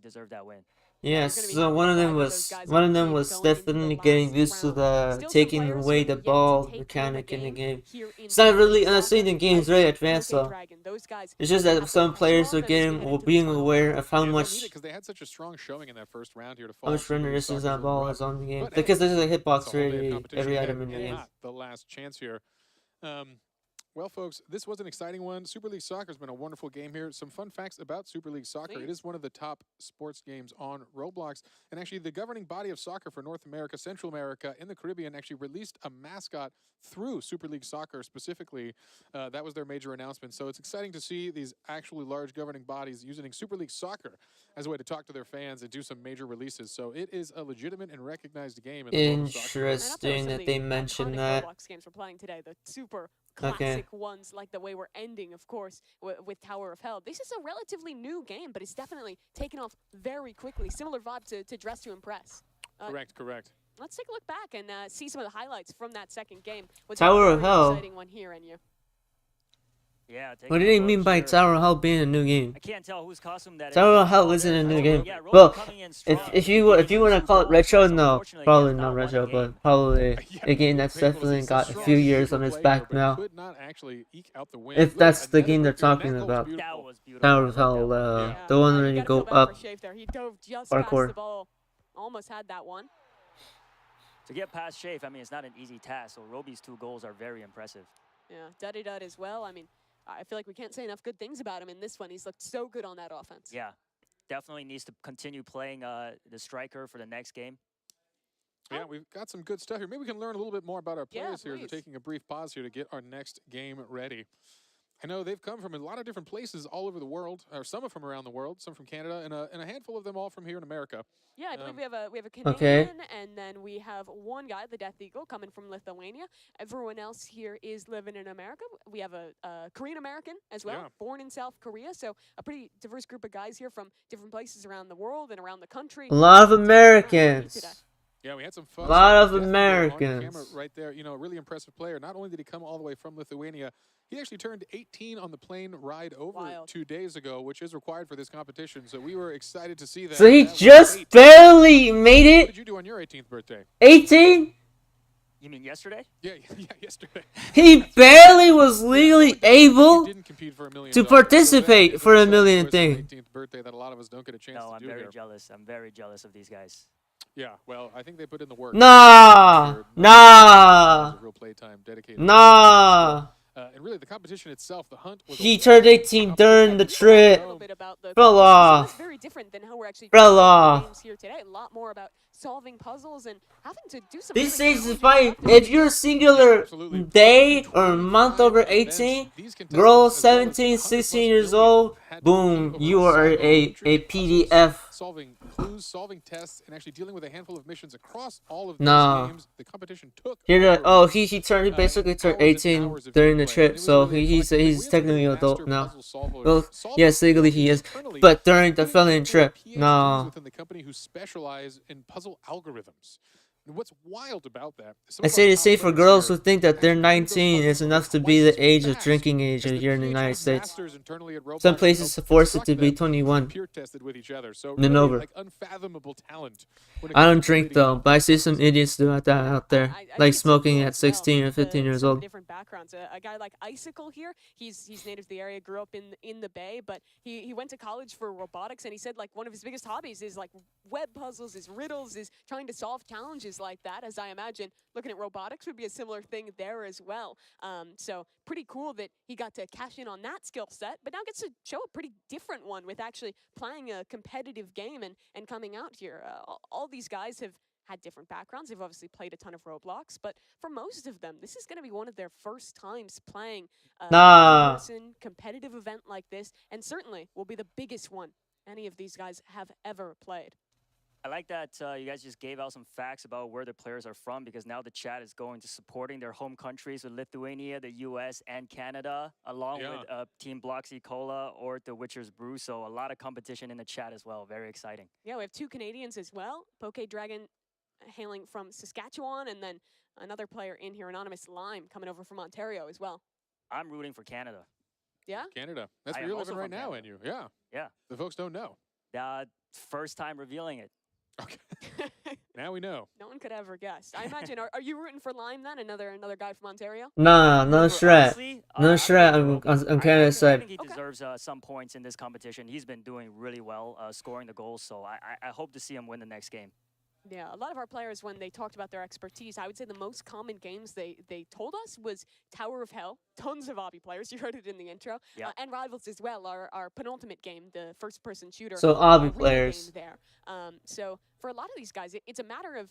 deserved that win. Yeah, They're gonna be so happy one of to them have was those guys one on of them team was going into the definitely last getting used to round. the Still some taking players away who the have yet to ball take mechanic in the game. here in It's not Super really, League I'm not saying the Soccer. game's Icy, very advanced Coke though. Dragon, those guys It's just have that the some players strong are that has made it getting into the being final aware round. of how Yeah, much because they had such a strong showing in that first round here to how fall. much runner distance that ball is on the game. But, Because hey, there's a It's a hitbox whole for day of every competition item ahead, in the and game. not the last chance here. Well, folks, this was an exciting one. Super League Soccer has been a wonderful game here. Some fun facts about Super League Soccer. It Please. is one of the top sports games on Roblox. And actually, the governing body of soccer for North America, Central America, and the Caribbean actually released a mascot through Super League Soccer specifically. That was their major announcement. So it's exciting to see these actually large governing bodies using Super League Soccer as a way to talk to their fans and do some major releases. So it is a legitimate and recognized game in the world of soccer. And I'll throw Interesting some of that they the mentioned iconic that. Roblox games we're playing today, the super Okay. classic ones, like the way we're ending, of course, with Tower of Hell. This is a relatively new game, but it's definitely taken off very quickly. Similar vibe to Dress to Impress. Correct. Let's take a look back and see some of the highlights from that second game. What's Tower a of very Hell? exciting one here, and you. Yeah. What do they mean by Tower of Hell being a new game? I can't tell whose costume that is. Tower of but Hell Robo isn't a there- new Robo- game. yeah, Robo Well, coming in If strong. if you Getting want to two call it goals, retro, but no, unfortunately, he probably has not not won retro, the but game. probably Yeah, a game that's Painful as definitely he's got a strong few as years a on his player, back but now. could not actually eke out the win. If Look, that's the another game they're great game. talking That goal was about. beautiful. That was beautiful. Tower I of love Hell, that one. Yeah, the one you where you gotta go feel bad up. for Shafe there. He dove just Parkour. past the ball. Almost had that one. To get past Shafe, I mean, it's not an easy task. So Roby's 2 goals are very impressive. Yeah, Duddy Dud as well. I mean, I feel like we can't say enough good things about him in this one. He's looked so good on that offense. Yeah, definitely needs to continue playing the striker for the next game. Yeah, we've got some good stuff here. Maybe we can learn a little bit more about our Yeah, players here as we're please. taking a brief pause here to get our next game ready. I know they've come from a lot of different places all over the world, or some are from around the world, some from Canada, and a handful of them all from here in America. Yeah, I believe Um, we have a Canadian, Okay. and then we have one guy, the Death Eagle, coming from Lithuania. Everyone else here is living in America. We have a Korean American as well, Yeah. born in South Korea. So a pretty diverse group of guys here from different places around the world and around the country. A lot of Today. Americans. Yeah, we had some fun. Lot of Death Eagle on camera Americans. right there. You know, a really impressive player. Not only did he come all the way from Lithuania, he actually turned 18 on the plane ride over Wild. 2 days ago, which is required for this competition. So we were excited to see that. So he That was just 18. barely made What it. did you do on your 18th birthday? 18? You mean yesterday? Yeah, yesterday. He barely was legally be able didn't compete for $1 million. to I feel bad participate because for it's a so million close to their thing. 18th birthday that a lot of us don't get a chance No, to I'm do very here. jealous. I'm very jealous of these guys. Yeah, well, I think they put in the work. Nah, They're nah, of real playtime dedicated. nah. And really, the competition itself, the hunt was. He turned 18 during the trip. A little bit about the Fell competition. So off. it's very different than how we're actually Fell playing off. games here today. A lot more about solving puzzles and having to do some These really days is challenging fine. stuff. If you're a singular Absolutely. day Through or month over 25 events, 18, these contestants, girl as well as 17, 100 plus 16 years million, old, had to boom, compete over you are several a intricate puzzles, PDF. solving clues, solving tests, and actually dealing with a handful of missions across all of these Nah. games. The competition took He over he basically turned hours and 18 hours of during the gameplay, and trip, it was so really he's reflective. he's We have technically an master adult now. puzzle solvers Well, solving yes, legally he puzzles is, internally, but during the including felony people with trip, PhDs no. within the company who specialize in puzzle algorithms. And what's wild about that? Is some I of our say the top same for players girls here who think that they're actually prove those 19 is puzzles enough to be twice the as age of fast drinking age as the here in the PhD United States. masters internally at Roblox Some have places helped force it instruct to be them and 21 peer tested with each other. So and really, over. like unfathomable talent. When it I comes don't to drink completing though, but I see complex some puzzles. idiots do that out there, I like think it's so smoking cool at as well, 16 or 15 years some of old. the different backgrounds. A guy like Icicle here, he's native to the area, grew up in the Bay, but he went to college for robotics, and he said like one of his biggest hobbies is like web puzzles, is riddles, is trying to solve challenges like that. As I imagine, looking at robotics would be a similar thing there as well. So pretty cool that he got to cash in on that skill set, but now gets to show a pretty different one with actually playing a competitive game and coming out here. All these guys have had different backgrounds. They've obviously played a ton of Roblox, but for most of them, this is going to be one of their first times playing Nah. in-person competitive event like this, and certainly will be the biggest one any of these guys have ever played. I like that you guys just gave out some facts about where the players are from, because now the chat is going to supporting their home countries with Lithuania, the US, and Canada, along with Team Bloxy Cola or the Witcher's Brew. So a lot of competition in the chat as well. Very exciting. Yeah, we have two Canadians as well. Poke Dragon hailing from Saskatchewan, and then another player in here, Anonymous Lime, coming over from Ontario as well. I'm rooting for Canada. Yeah? Canada. That's I where am you're also living right from now, Canada. and you. Yeah. Yeah. The folks don't know. First time revealing it. Okay. Now we know. No one could ever guess. I imagine. Are you rooting for Lime then? Another guy from Ontario? Nah, no Shred. Honestly, No I'm Shred rooting for on Robo. Canada's I side. think he deserves some points in this competition. He's been doing really well, scoring the goals. So I hope to see him win the next game. Yeah, a lot of our players, when they talked about their expertise, I would say the most common games they told us was Tower of Hell. Tons of Obby players, you heard it in the intro. Yeah. And Rivals as well, our penultimate game, the first-person shooter. So Obby relay players. game there. So for a lot of these guys, it's a matter of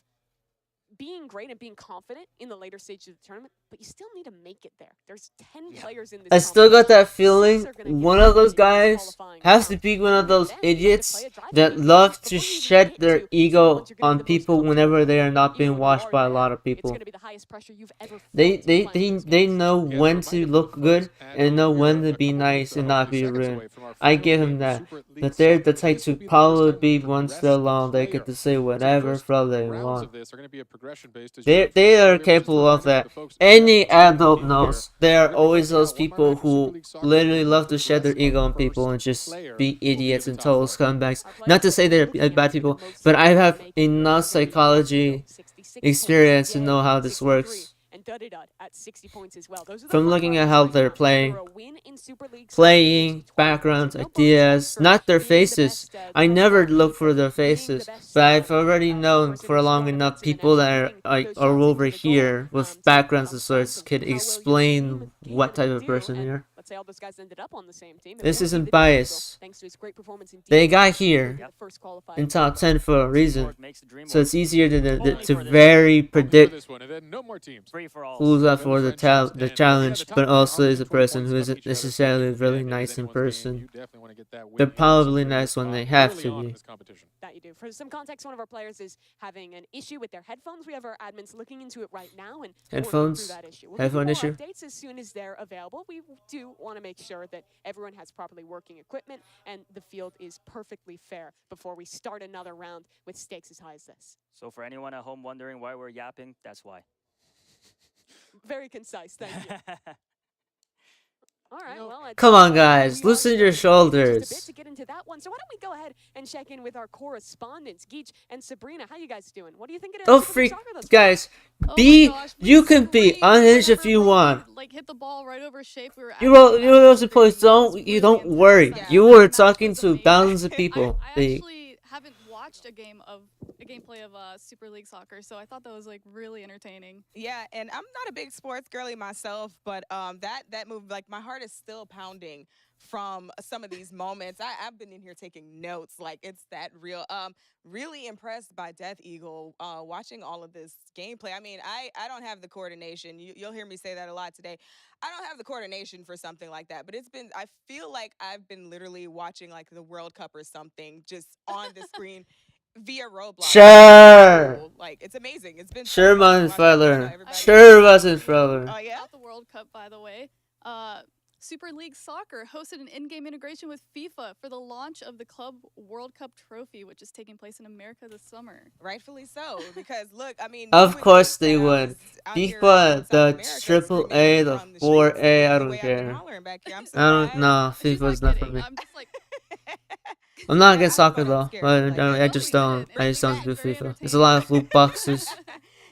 being great and being confident in the later stages of the tournament, but you still need to make it there. There's 10 players in this I still got that competition. feeling 6 are gonna get one of those eliminated in this guys qualifying has to round. be one of And those then you have to idiots play a driving that game love before to you even shed get their to ego the ones you're gonna on be the most people comfortable whenever with. they are not Even being when you watched are by a there, lot of it's people. going to be the highest pressure you've ever They felt they playing they these they games. know Yeah, when as a to reminder look for good folks at and know home, we when are to a be couple nice weeks, and a not few be seconds rude. away from our I final give game him of that. Super League But they're the Summit, and type this will to be the first time probably we once progress they're a long they player. get to say So the whatever first for they rounds want. of this are going to be a progression based. They are capable of that. Any adult knows. There are always those people who literally love to shed their ego on people and just be idiots and total scumbags. Not to say they're bad people, but I have enough psychology experience to know how this works. And Dudidud at 60 points as well. Those are the From front looking at runners how right they're now. playing, For a win in Super League Summit, it takes 12 points. backgrounds, No bonus points ideas, for not their being the faces. best, I the best never athlete look for or their being the faces, best, but I've already known person for who's long throwing enough events and then people that actually are hitting like those are shots over into the goal, here with to see what backgrounds of comes from. sorts So could how well your explain team what type can of do, person and you are. let's say all those guys ended up on the same team. It This won't be isn't the difference, bias. though, thanks to his great performance in They DPI. got He'll here be the first qualified in player. top 10 for a reason, Teamwork makes the dream so it's work. easier to Only to for this very Only for predict this one, and then no more teams. Free for all. who's up Then for the friendships, the and challenge, the top but player also already is a has 20 person points who above isn't each other, so necessarily if really that is nice in anyone's game, person. you definitely want to get that win They're here in probably Super League nice when spot they have early to on in be. this competition. That you do. For some context, one of our players is having an issue with their headphones. We have our admins looking into it right now and working Headphones? through that issue. We'll Headphone give you issue? more updates as soon as they're available. We do want to make sure that everyone has properly working equipment and the field is perfectly fair before we start another round with stakes as high as this. So for anyone at home wondering why we're yapping, that's why. Very concise. Thank you. All right. Well, Come on, guys, we are loosen here your in just a bit shoulders. to get into into that one. So why don't we go ahead and check in with our correspondents, Geach and Sabrina. How you guys doing? What do you think of Don't Super League freak, Soccer thus far? guys. Oh Be my gosh, we you can be screamed unhinged if whenever you Roby, want. like hit the ball right over shape. We were You absolutely those employees screaming. That was don't you really don't intense. worry. That You match were was talking to amazing. thousands of people. I actually haven't watched a gameplay of Super League Soccer, so I thought that was like really entertaining. Yeah, and I'm not a big sports girly myself, but that move, like my heart is still pounding from some of these moments. I've been in here taking notes, like it's that real. Really impressed by Death Eagle. Watching all of this gameplay. I mean, I don't have the coordination. You'll hear me say that a lot today. I don't have the coordination for something like that, but it's been. I feel like I've been literally watching like the World Cup or something, just on the screen. Via Roblox. Sure. Like it's amazing. It's been Sure, so fun to Martin watch. I know Feller. everybody- Sure, wasn't Feller. Oh yeah. About the World Cup, by the way. Super League Soccer hosted an in-game integration with FIFA for the launch of the Club World Cup trophy, which is taking place in America this summer. Rightfully so, because look, I mean, Of you would course think they that I would. was out here FIFA, in South the America triple screaming A, the from the 4A, streets, I the don't way I've been care. hollering back here. I'm I don't sorry. know. She's FIFA's not not for kidding. me. I'm just like, I'm not Yeah, against I soccer thought it was though, scary, but like, I no, just we don't. didn't. I just don't do Very FIFA. There's a lot of loot boxes.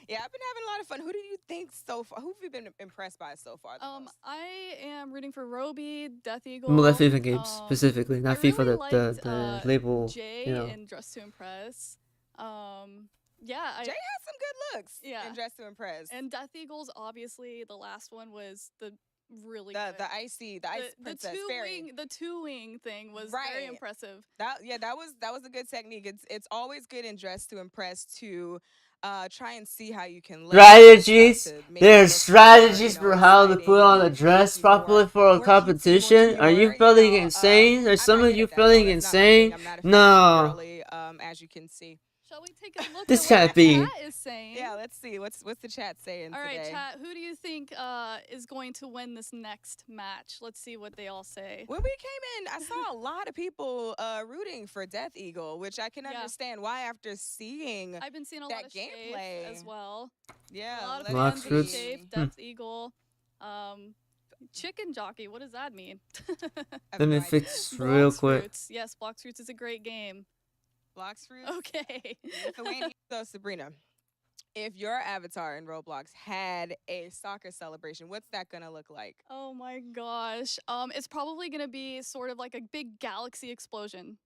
Yeah, I've been having a lot of fun. Who do you think so far? Who have you been impressed by so far? The most? I am rooting for Roby, Death Eagle. Well, the FIFA games specifically, not I FIFA. really The liked, label. Jay You know. in Dress to Impress. Yeah, Jay has some good looks. Yeah. In Dress to Impress. and Death Eagles. Obviously, the last one was the really the good. ice princess fairy. The two wing thing was very Right. impressive. That was a good technique. It's always good in Dress to Impress to try and see how you can Strategies. There's strategies for how to put on a dress properly for a competition. Are you feeling insane? Are some of you feeling insane? No. As you can see. Shall we take a look This at what can't the be. chat is saying? Yeah, let's see what's the chat saying All right, today. chat. Who do you think is going to win this next match? Let's see what they all say. When we came in, I saw a lot of people rooting for Death Eagle, which I can Yeah. understand why after seeing I've been seeing a that lot of Shafe gameplay. as well. yeah, A lot of let Black me fans of fruits. see. Shafe, Death Eagle. Chicken jockey. What does that mean? I have Let me no idea. fix real Blox quick. Fruits. Yes, Blox Fruits is a great game. Blocks fruit. Okay. So Sabrina, if your avatar in Roblox had a soccer celebration, what's that gonna look like? Oh my gosh. It's probably gonna be sort of like a big galaxy explosion.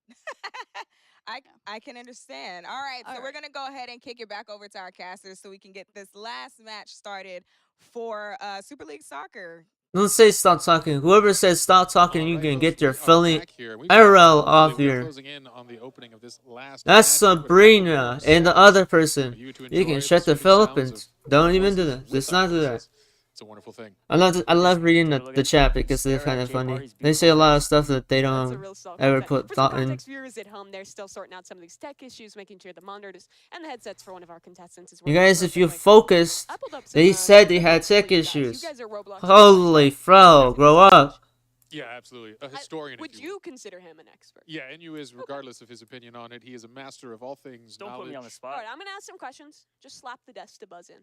I can understand. All right, so All we're right. gonna go ahead and kick it back over to our casters so we can get this last match started for Super League Soccer. Don't say stop talking. Whoever says stop talking, you Alright, can folks, get your we are feeling back here. We've IRL got- off we're here. closing in on the opening of this last That's match here with Sabrina and the other person. you to You enjoy can shut the soothing sounds Philippines. of Don't even do voices that. with Let's not do that. us. It's a wonderful thing. I love reading Take a look the at chat because they're Sarah kind of J. funny. Barty's They say a lot of beautiful stuff that they That's a don't real solid ever content. put For thought some in. context, viewers at home, they're still sorting out some of these tech issues, making sure the monitors and the headsets for one of our contestants is You working guys, if you perfectly. focused, I pulled up they some, said they statistics had for tech you guys. issues. You guys are Roblox Holy fro, grow up. Yeah, absolutely. A historian. Would if you will. you consider him an expert? Yeah, and you is, regardless of his opinion on it, he is a master of all things Don't knowledge. put me on the All spot. right, I'm going to ask some questions. Just slap the desk to buzz in.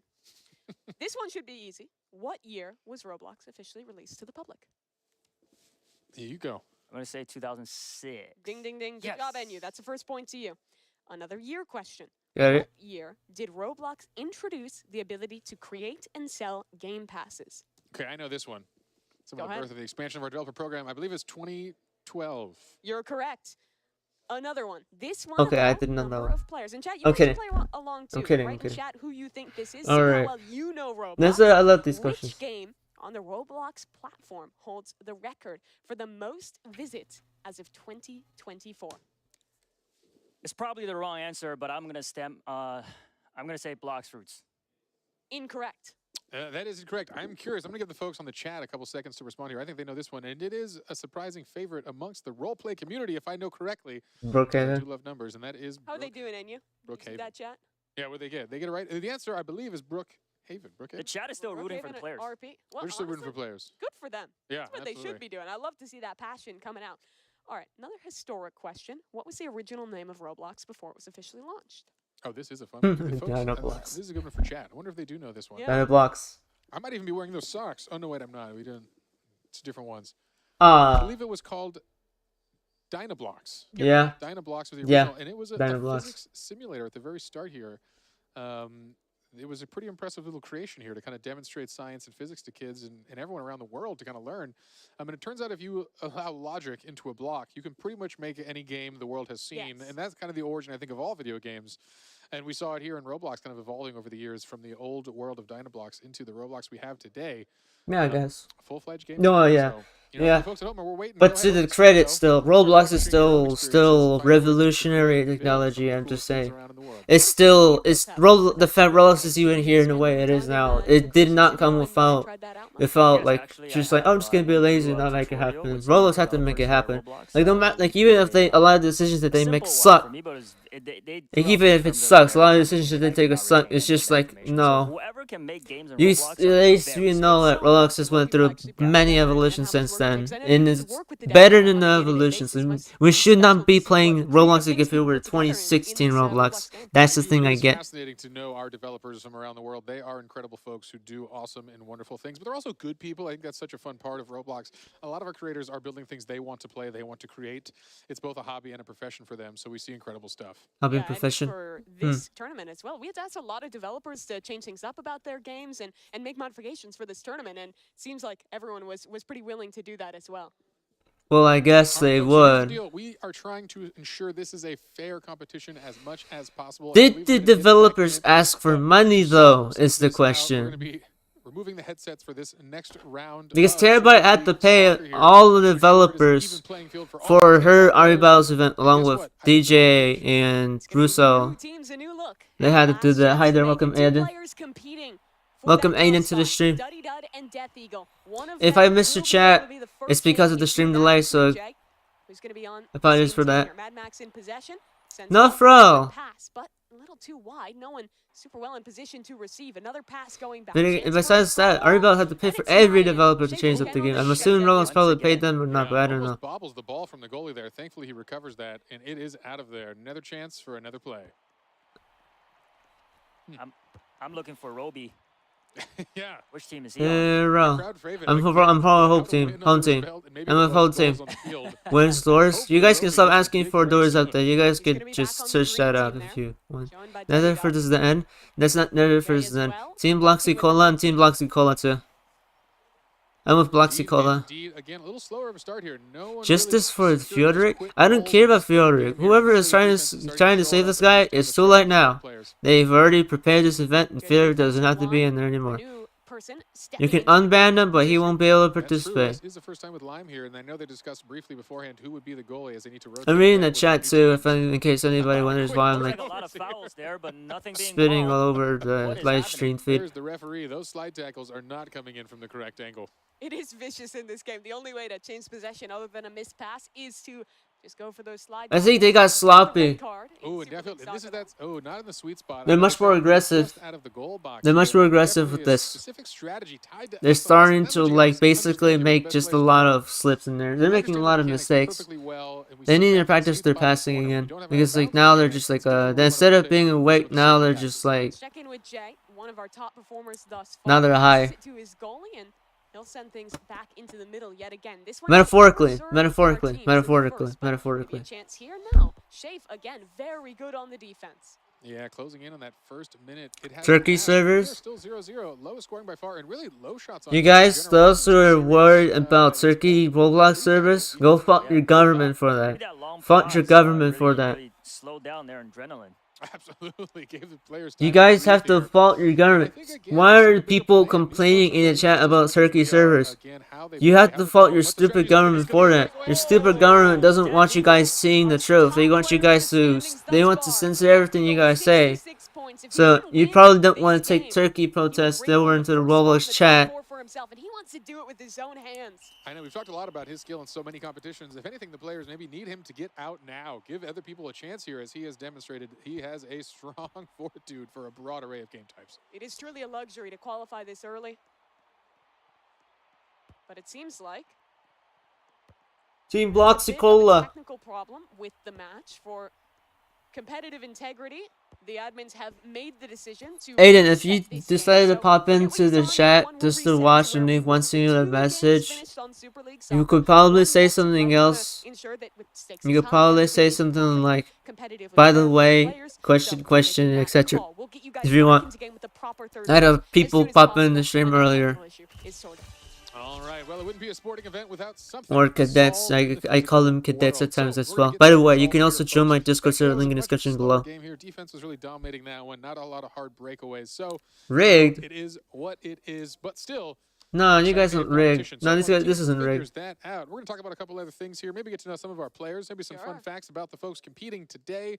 This one should be easy. What year was Roblox officially released to the public? Here you go. I'm gonna say 2006. Ding, ding, ding. Good job, Yes. NU. That's the first point to you. Another year question. Got What it? year did Roblox introduce the ability to create and sell game passes? Okay, I know this one. Some Go of the ahead. birth of the expansion of our developer program. I believe it's 2012. You're correct. Another one. This one Okay, I about did not know number that. of players. In chat, you I'm guys should kidding. play along too. I'm kidding, Write I'm in kidding. chat who you think this is. All See right. how well you know Roblox. I love these questions. Which game on the Roblox platform holds the record for the most visits as of 2024? It's probably the wrong answer, but I'm gonna say Blocks Fruits. Incorrect. That is correct. I'm curious. I'm going to give the folks on the chat a couple seconds to respond here. I think they know this one, and it is a surprising favorite amongst the roleplay community, if I know correctly. They do Brookhaven. love numbers, and that is How are they doing, Enya? Brookhaven. See that chat? Yeah, what they get? They get it right. The answer, I believe, is Brookhaven. The Brookhaven. chat is still rooting for Brookhaven the and players. RP. Well, They're still rooting for honestly, players. good for them. Yeah, That's what they should be doing. I love to see that passion coming out. All right, another historic question. What was the original name of Roblox before it was officially launched? Oh, this is a fun one. The folks, Dino blocks. this is a good one for chat. I wonder if they do know this one. Yeah. Dino blocks. I might even be wearing those socks. Oh, no, wait, I'm not. We didn't. It's different ones. I Ah, believe it was called Dynablocks. Yeah. Dynablocks was the Yeah, original, and it was a Dynablocks. physics simulator at the very start here. It was a pretty impressive little creation here to kind of demonstrate science and physics to kids and everyone around the world to kind of learn. I mean, it turns out if you allow logic into a block, you can pretty much make any game the world has seen. Yes. And that's kind of the origin, I think, of all video games. And we saw it here in Roblox kind of evolving over the years from the old world of Dynablocks into the Roblox we have today. Yeah, I guess. Full-fledged game. No, yeah. So, you know, Yeah. folks at home, we're waiting. But Go to ahead, the let's credit, go. still, Start Roblox is sharing your own still experiences, find revolutionary build some technology. of I'm the just cool things saying, around in the world. it's still the fact Roblox is even here in the way it is now. It did not come without like just like, oh, I'm just gonna be lazy and not make it happen. Roblox had to make it happen. Like no matter, like even if they a lot of the decisions that they make suck. Like even if it sucks, a lot of the decisions that they take a suck. It's just like no. At least you know that Roblox has went through many evolutions since then, and it's better than the evolutions. And we should not be playing Roblox like if it were 2016 Roblox. That's the thing I It's get. fascinating to know our developers from around the world. They are incredible folks who do awesome and wonderful things, but they're also good people. I think that's such a fun part of Roblox. A lot of our creators are building things they want to play, they want to create. It's both a hobby and a profession for them, so we see incredible stuff. Hobby Yeah, and profession. for this tournament as well, we had to ask a lot of developers to change things up about their games and make modifications for this tournament, and seems like everyone was pretty willing to do that as well. Well, I guess All right, they folks, so here's the would. deal. We are trying to ensure this is a fair competition as much as possible. I Did believe the we're gonna get to that developers game. ask for money though? Check Is the this out. We're going to question. be removing the headsets for this next round. Because of Terabyte Super had to League pay Soccer here. all the To ensure it is an developers even playing field all for players, her all Ari players. Battles event, And along guess with what? I think DJ and It's gonna be Russo. new teams, a new look. They had to do Last that. chance Hi to there, make welcome it. Two Aiden. players competing for Welcome that top Aiden to the spot. stream. Duddy Dud and Death Eagle. One of If them I missed your will be chat, able to be the it's first because one of the into stream that delay, so DJ, who's gonna be on the apologies same for team that. here. Mad Max in possession. Sends No off a fro. good pass, but a little too wide. No one super well in position to receive. Another pass going back. But Chance for a besides that, goal, Ari Battles had to pay and for it's every not in. developer to Shake change again up the on game. the I'm shot. assuming Roblox Once probably paid again. them or not, but I don't Almost know. bobbles the ball from the goalie there. Thankfully, he recovers that, and it is out of there. Another chance for another play. I'm looking for Roby. Yeah. Which team is he on? Hero. Crowd favorite. I'm Again, for home without a team. win Home under his team. belt, and maybe I'm one with of home those team. goals on the field. Wins doors. You Hopefully guys can Roby stop gets a asking big for break doors up soon. there. You guys He's gonna could be just back on the search that green up team if there. you want. Joined by Nether Duddy for Dud. this is the end. That's not Nether for Jay this is as the end. well, Team working Bloxy with the Cola home and Team team. Bloxy Cola too. I'm with Bloxy Indeed, Cola. indeed. Again, a little slower of a start here. No one Just really this for secured those Fyodrik? quick I don't goals care in about this third Fyodrik. game here. Whoever The is Philly defense is starting trying to show save up this and guy, it's doing it's the too trick late for now. players. They've already prepared this event, and Good Fyodrik doesn't defensive have to be line. in there A anymore. new person You stepping can into the unban goalie him, but he position. won't be able to That's true. participate. This is the first time with Lime here, and I know they discussed briefly beforehand who would be the goalie as they need to rotate. I'm reading that the with chat new too, teams. in case anybody wonders why I'm Looks like like a lot of fouls there, but nothing being spitting all called. over the What is live happening? stream feed. There's the referee. Those slide tackles are not coming in from the correct angle. It is vicious in this game. The only way to change possession other than a missed pass is to just go for those slide. I think they got tackles. It's a red sloppy. card in Oh, and Super League definitely. This is Soccer, that's not in the sweet spot. They're I much like more that. aggressive. Just out of the goal box They're much here. more aggressive Definitely with a this. specific strategy tied to They're FOS, starting and that's to what you like gotta basically understand make about just a players lot as well. of slips in there. They're We making a understand lot the of mechanics mistakes. perfectly well, and we They see need to that practice sweet their spot in the passing corner. We again don't have because our like bounce now in they're there. just It's a like different instead of being rotation, awake, some now they're simple just passes. like Check in with Jay, one of our top performers thus now far. they're Passes high. it to his goalie, and he'll send things back into the middle yet again. This one Metaphorically, reserved for our metaphorically, teams at metaphorically, first, but maybe metaphorically. a chance here now. Shafe again, very good on the defense. Yeah, closing in on that first minute. It has Turkey passed. We are servers. still 0-0. Lowest scoring by far, and really low shots on You goal in guys, general. those who are Series, worried about it's Turkey been Roblox pretty servers, bad. go fuck Yeah, your government for maybe that. that long Fuck your pause, government for really, that. really slowed down their adrenaline. Absolutely, gave the players You time guys breathe have to here. fault your And I government. think, again, Why some are of the bigger people plan, new complaining social in the media chat about as much as Turkey we are, servers? again, how they You play, have how to they fault follow, your what the stupid strategies are. government It's for gonna that. be Your this stupid way. government doesn't Death want you Eagle, guys seeing the our truth. They top want you player in guys the to, standings they thus want to far. censor Death everything you Eagle, guys say. 66 points. If he So can you win probably don't this want to take game, Turkey he will protests bring home over the into the first spot in Roblox the top chat. four for himself, and he wants to do it with his own hands. I know we've talked a lot about his skill in so many competitions. If anything, the players maybe need him to get out now. Give other people a chance here, as he has demonstrated he has a strong fortitude for a broad array of game types. It is truly a luxury to qualify this early. But it seems like Team there's a bit of a Bloxicola. technical problem with the match for competitive integrity, the admins have made the decision to Aiden, if you reset this game. decided to So pop forget what into you the saw in game chat one, we'll just to reset watch where and we leave one were. singular 2 games message, finished on Super League you Soccer. could probably 1 say net, something right? We wanna else. ensure that with stakes You as could high, probably everything say is something perfect, like, competitively by fair the for the way, players. question, So we're question, making that etc. call. We'll get you guys If you back want. into game with the proper third I had match as people soon as pop in the possible stream when that earlier. technical issue is sorted. All right. Well, it wouldn't be a sporting event without something Or cadets. solved in the I call them physical cadets world. at times So as we're gonna well. get By to the the way, you results can here, also join folks. my Discord Fake server, goals, link in a the much description slower below. game here. Defense was really dominating that one. Not a lot of hard breakaways. So Rigged? it is what it is, but still. No, you exciting guys game aren't rigged. competition. No, So this our guy, this team isn't figures rigged. that out. We're going to talk about a couple other things here. Maybe get to know some of our players. Maybe some fun facts about the folks competing today.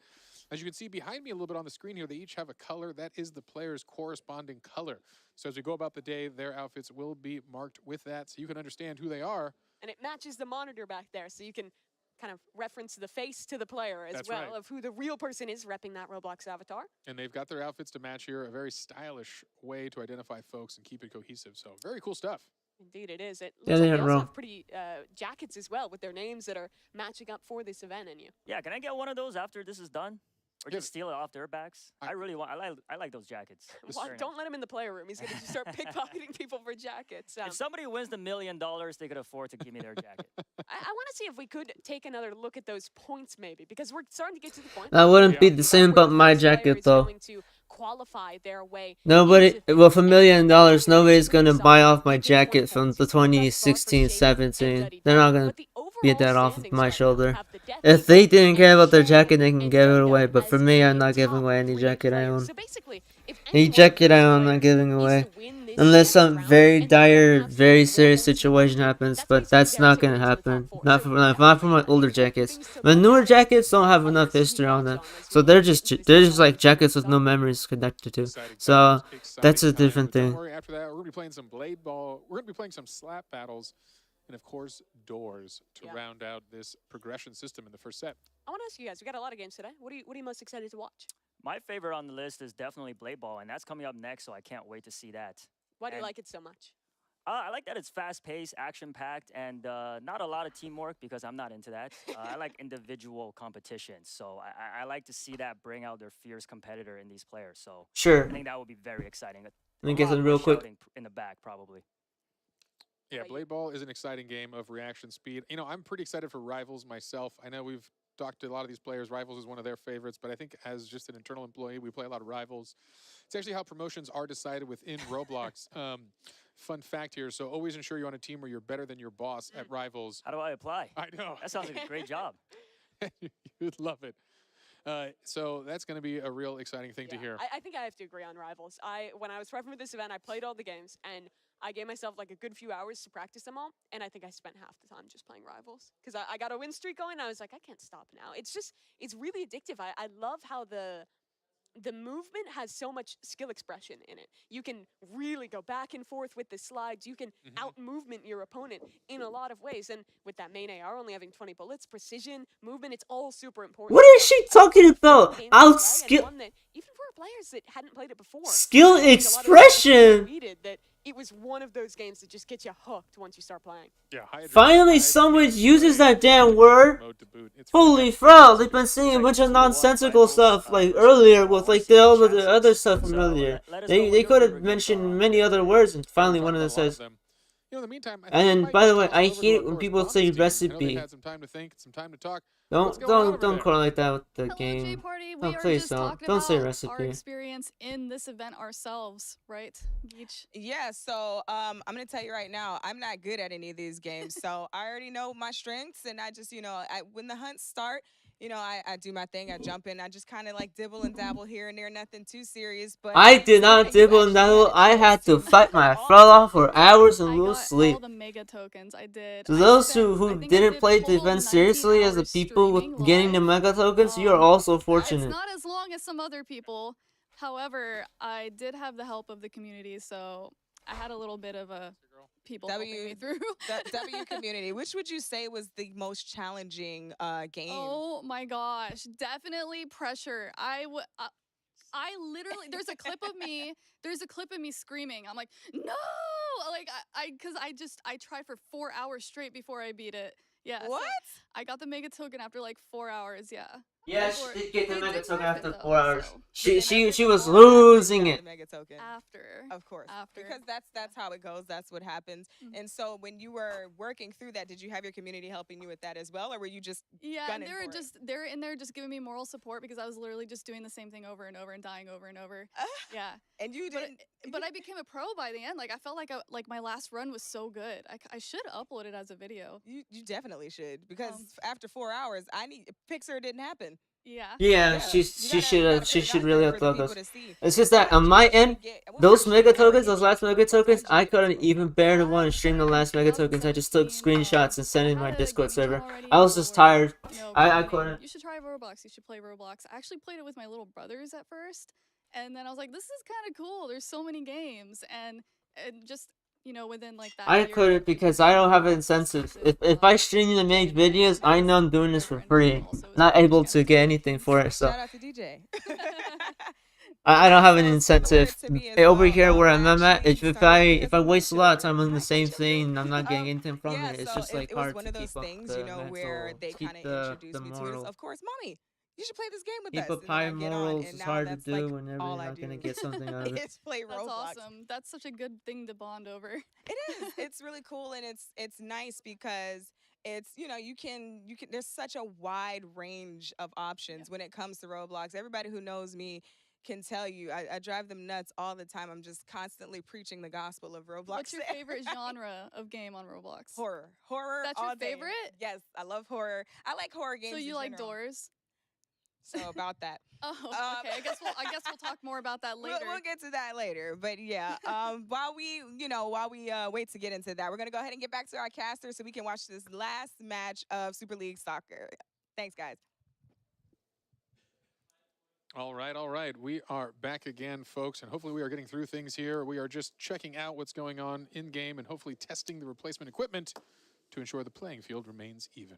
As you can see behind me a little bit on the screen here, they each have a color. That is the player's corresponding color. So as we go about the day, their outfits will be marked with that so you can understand who they are. And it matches the monitor back there, so you can kind of reference the face to the player as That's well right. of who the real person is repping that Roblox avatar. And they've got their outfits to match here. A very stylish way to identify folks and keep it cohesive. So very cool stuff. Indeed, it is. It Yeah, looks they like they didn't also roll. have pretty jackets as well with their names that are matching up for this event in you. Yeah, can I get one of those after this is done? Or just steal it off their backs? I really want. I like those jackets. Well, Very don't nice. let him in the player room. He's going to start pickpocketing people for jackets. If somebody wins the $1 million, they could afford to give me their jacket. I want to see if we could take another look at those points maybe, because we're starting to get to the point. That wouldn't where be we the know same where about the my first player jacket is though. going to qualify their way Nobody, into well, for $1 things. million, nobody's gonna Really buy solid. off my Good 20 jacket from points. the Thus far for 2016, Shady and 17. Duddy They're Dog. not gonna But the get overall that off of standings my right now shoulder. have the Death If they didn't and care about their Shady jacket, they can and give it Duddy away. Dog But for as me, I'm the not giving top away any 3 jacket I players. own. So basically, if Any any one of jacket I these own, I'm not players giving is away. to win this Unless some next very round, and they dire, don't have very to serious win, situation happens, that's but basically that's their not ticket gonna into the top happen. 4. Not So for definitely my got older some jackets. things to My look newer at jackets don't and have enough others to keep history on tabs them, on as so we they're get just into this they're final just like week. jackets with So no memories connected to. Exciting So times, that's a exciting different times. But don't thing. worry, after that, we're going to be playing some blade ball. We're going to be playing some slap battles. And of course, doors to round out this progression system in the first set. I want to ask you guys, we got a lot of games today. What are you most excited to watch? My favorite on the list is definitely Blade Ball, and that's coming up next, so I can't wait to see that. Why do you And- like it so much? I like that it's fast-paced, action-packed, and not a lot of teamwork because I'm not into that. I like individual competition, so I like to see that bring out their fierce competitor in these players. So Sure. I think that would be very exciting. Let me A get lot some more real quick. shouting in the back, probably. Yeah, Blade Ball is an exciting game of reaction speed. You know, I'm pretty excited for Rivals myself. I know we've talked to a lot of these players. Rivals is one of their favorites, but I think as just an internal employee, we play a lot of Rivals. It's actually how promotions are decided within Roblox. Fun fact here. So always ensure you're on a team where you're better than your boss at Rivals. How do I apply? I know. That sounds like a great job. You'd love it. So that's going to be a real exciting thing to hear. I think I have to agree on Rivals. When I was prepping for this event, I played all the games, and I gave myself like a good few hours to practice them all, and I think I spent half the time just playing Rivals. Because I got a win streak going, and I was like, I can't stop now. It's really addictive. I love how the movement has so much skill expression in it. You can really go back and forth with the slides. You can out-movement your opponent in a lot of ways. And with that main AR only having 20 bullets, precision, movement, it's all super important. What is she talking about? Out skill. Even for players that hadn't played it before. Skill I think a lot of the expression. tweeted that it was one of those games that just gets you hooked once you start playing. Yeah, Finally, someone uses that damn word. Holy frog! They've been saying a bunch of nonsensical stuff like earlier with like all of the other stuff from earlier. They could have mentioned many other words, and finally one of them says. You know, in the meantime, I think And we then, might by the just way, toss I it over to hate our it when people correspondence say team. I know recipe. they've had some time to think, some time to talk. Don't What's going on over don't there? call it like that with the Hello, J game. Party. We Oh, are please just don't. talking Don't say about our recipe. experience in this event ourselves, right, Geach? Yeah, so I'm gonna tell you right now, I'm not good at any of these games. So I already know my strengths, and I just, when the hunts start, I do my thing. I jump in. I just kind of like dibble and dabble here and there, nothing too serious. But I did not you dibble and actually dabble. had a I had chance to to fight my all fell off for hours and I lose got sleep. all the mega tokens. I did. To I those spent- I who think I didn't did play the full event 19 seriously as the hours people with streaming getting the live. mega tokens, you are also It's fortunate. not as long as some other people. However, I did have the help of the community, so I had a little bit of a people helping me through. W community. Which would you say was the most challenging game? Oh my gosh, definitely pressure. I literally there's a clip of me. There's a clip of me screaming. I'm like, no, like because I tried for 4 hours straight before I beat it. Yeah. so What? I got the mega token after like 4 hours. Yeah. Yeah, Or- she did get the they Mega did Token nerf after it, though, 4 hours. so- She was Before or after you losing got it. the Mega Token? After. Of course. After. Because that's how it goes. That's what happens. Mhm. And so when you were working through that, did you have your community helping you with that as well, or were you just Yeah, gunning they were for it? just they're in there just giving me moral support because I was literally just doing the same thing over and over and dying over and over. Yeah. And you But, didn't. but I became a pro by the end. Like I felt like my last run was so good. I should upload it as a video. You definitely should, because Um, after 4 hours, Pixar didn't happen. Yeah. Yeah, Yeah, she you she gotta- should you have gotta she put it should out really there for the upload people those. to see. It's just How that much on my did you end, get- what those was your Mega stream? How Tokens, much those last Mega did you Tokens, get? I couldn't even bear to want to stream the last Mega Tokens. I just took screenshots and sent in my Discord server. I was just tired. I couldn't. You should try Roblox. You should play Roblox. I actually played it with my little brothers at first, and then I was like, this is kind of cool. There's so many games, and just within like that. I year, couldn't because I don't have an incentive. If I stream to make videos, I know I'm doing this for free. Not able to get anything for it, so Shout out to DJ. I don't have an So incentive. similar to me as Over well. here where I'm at, Actually if started if I because waste a of lot of the time on the Hi, same Chelsea. thing and I'm not getting anything from Yeah, it, it's so just like it was hard one to of those keep up things, the where mental, they keep kind of the introduced me to it. moral. Of course, mommy, you should play this game with Keep us. up And then I high get on, morals and is now hard to that's do like whenever all you're I not gonna do. get something out of it. It's play That's Roblox. awesome. That's such a good thing to bond over. It is. It's really cool, and it's nice because it's you can there's such a wide range of options when it comes to Roblox. Everybody who knows me can tell you I drive them nuts all the time. I'm just constantly preaching the gospel of Roblox. What's your favorite genre of game on Roblox? Horror. That's your all day. favorite? Yes, I love horror. I like horror games. So you in like general. Doors? So about that. Oh, okay. I guess we'll talk more about that later. We'll get to that later. But yeah, while we wait to get into that, we're gonna go ahead and get back to our caster so we can watch this last match of Super League Soccer. Thanks, guys. All right. We are back again, folks, and hopefully we are getting through things here. We are just checking out what's going on in-game and hopefully testing the replacement equipment to ensure the playing field remains even.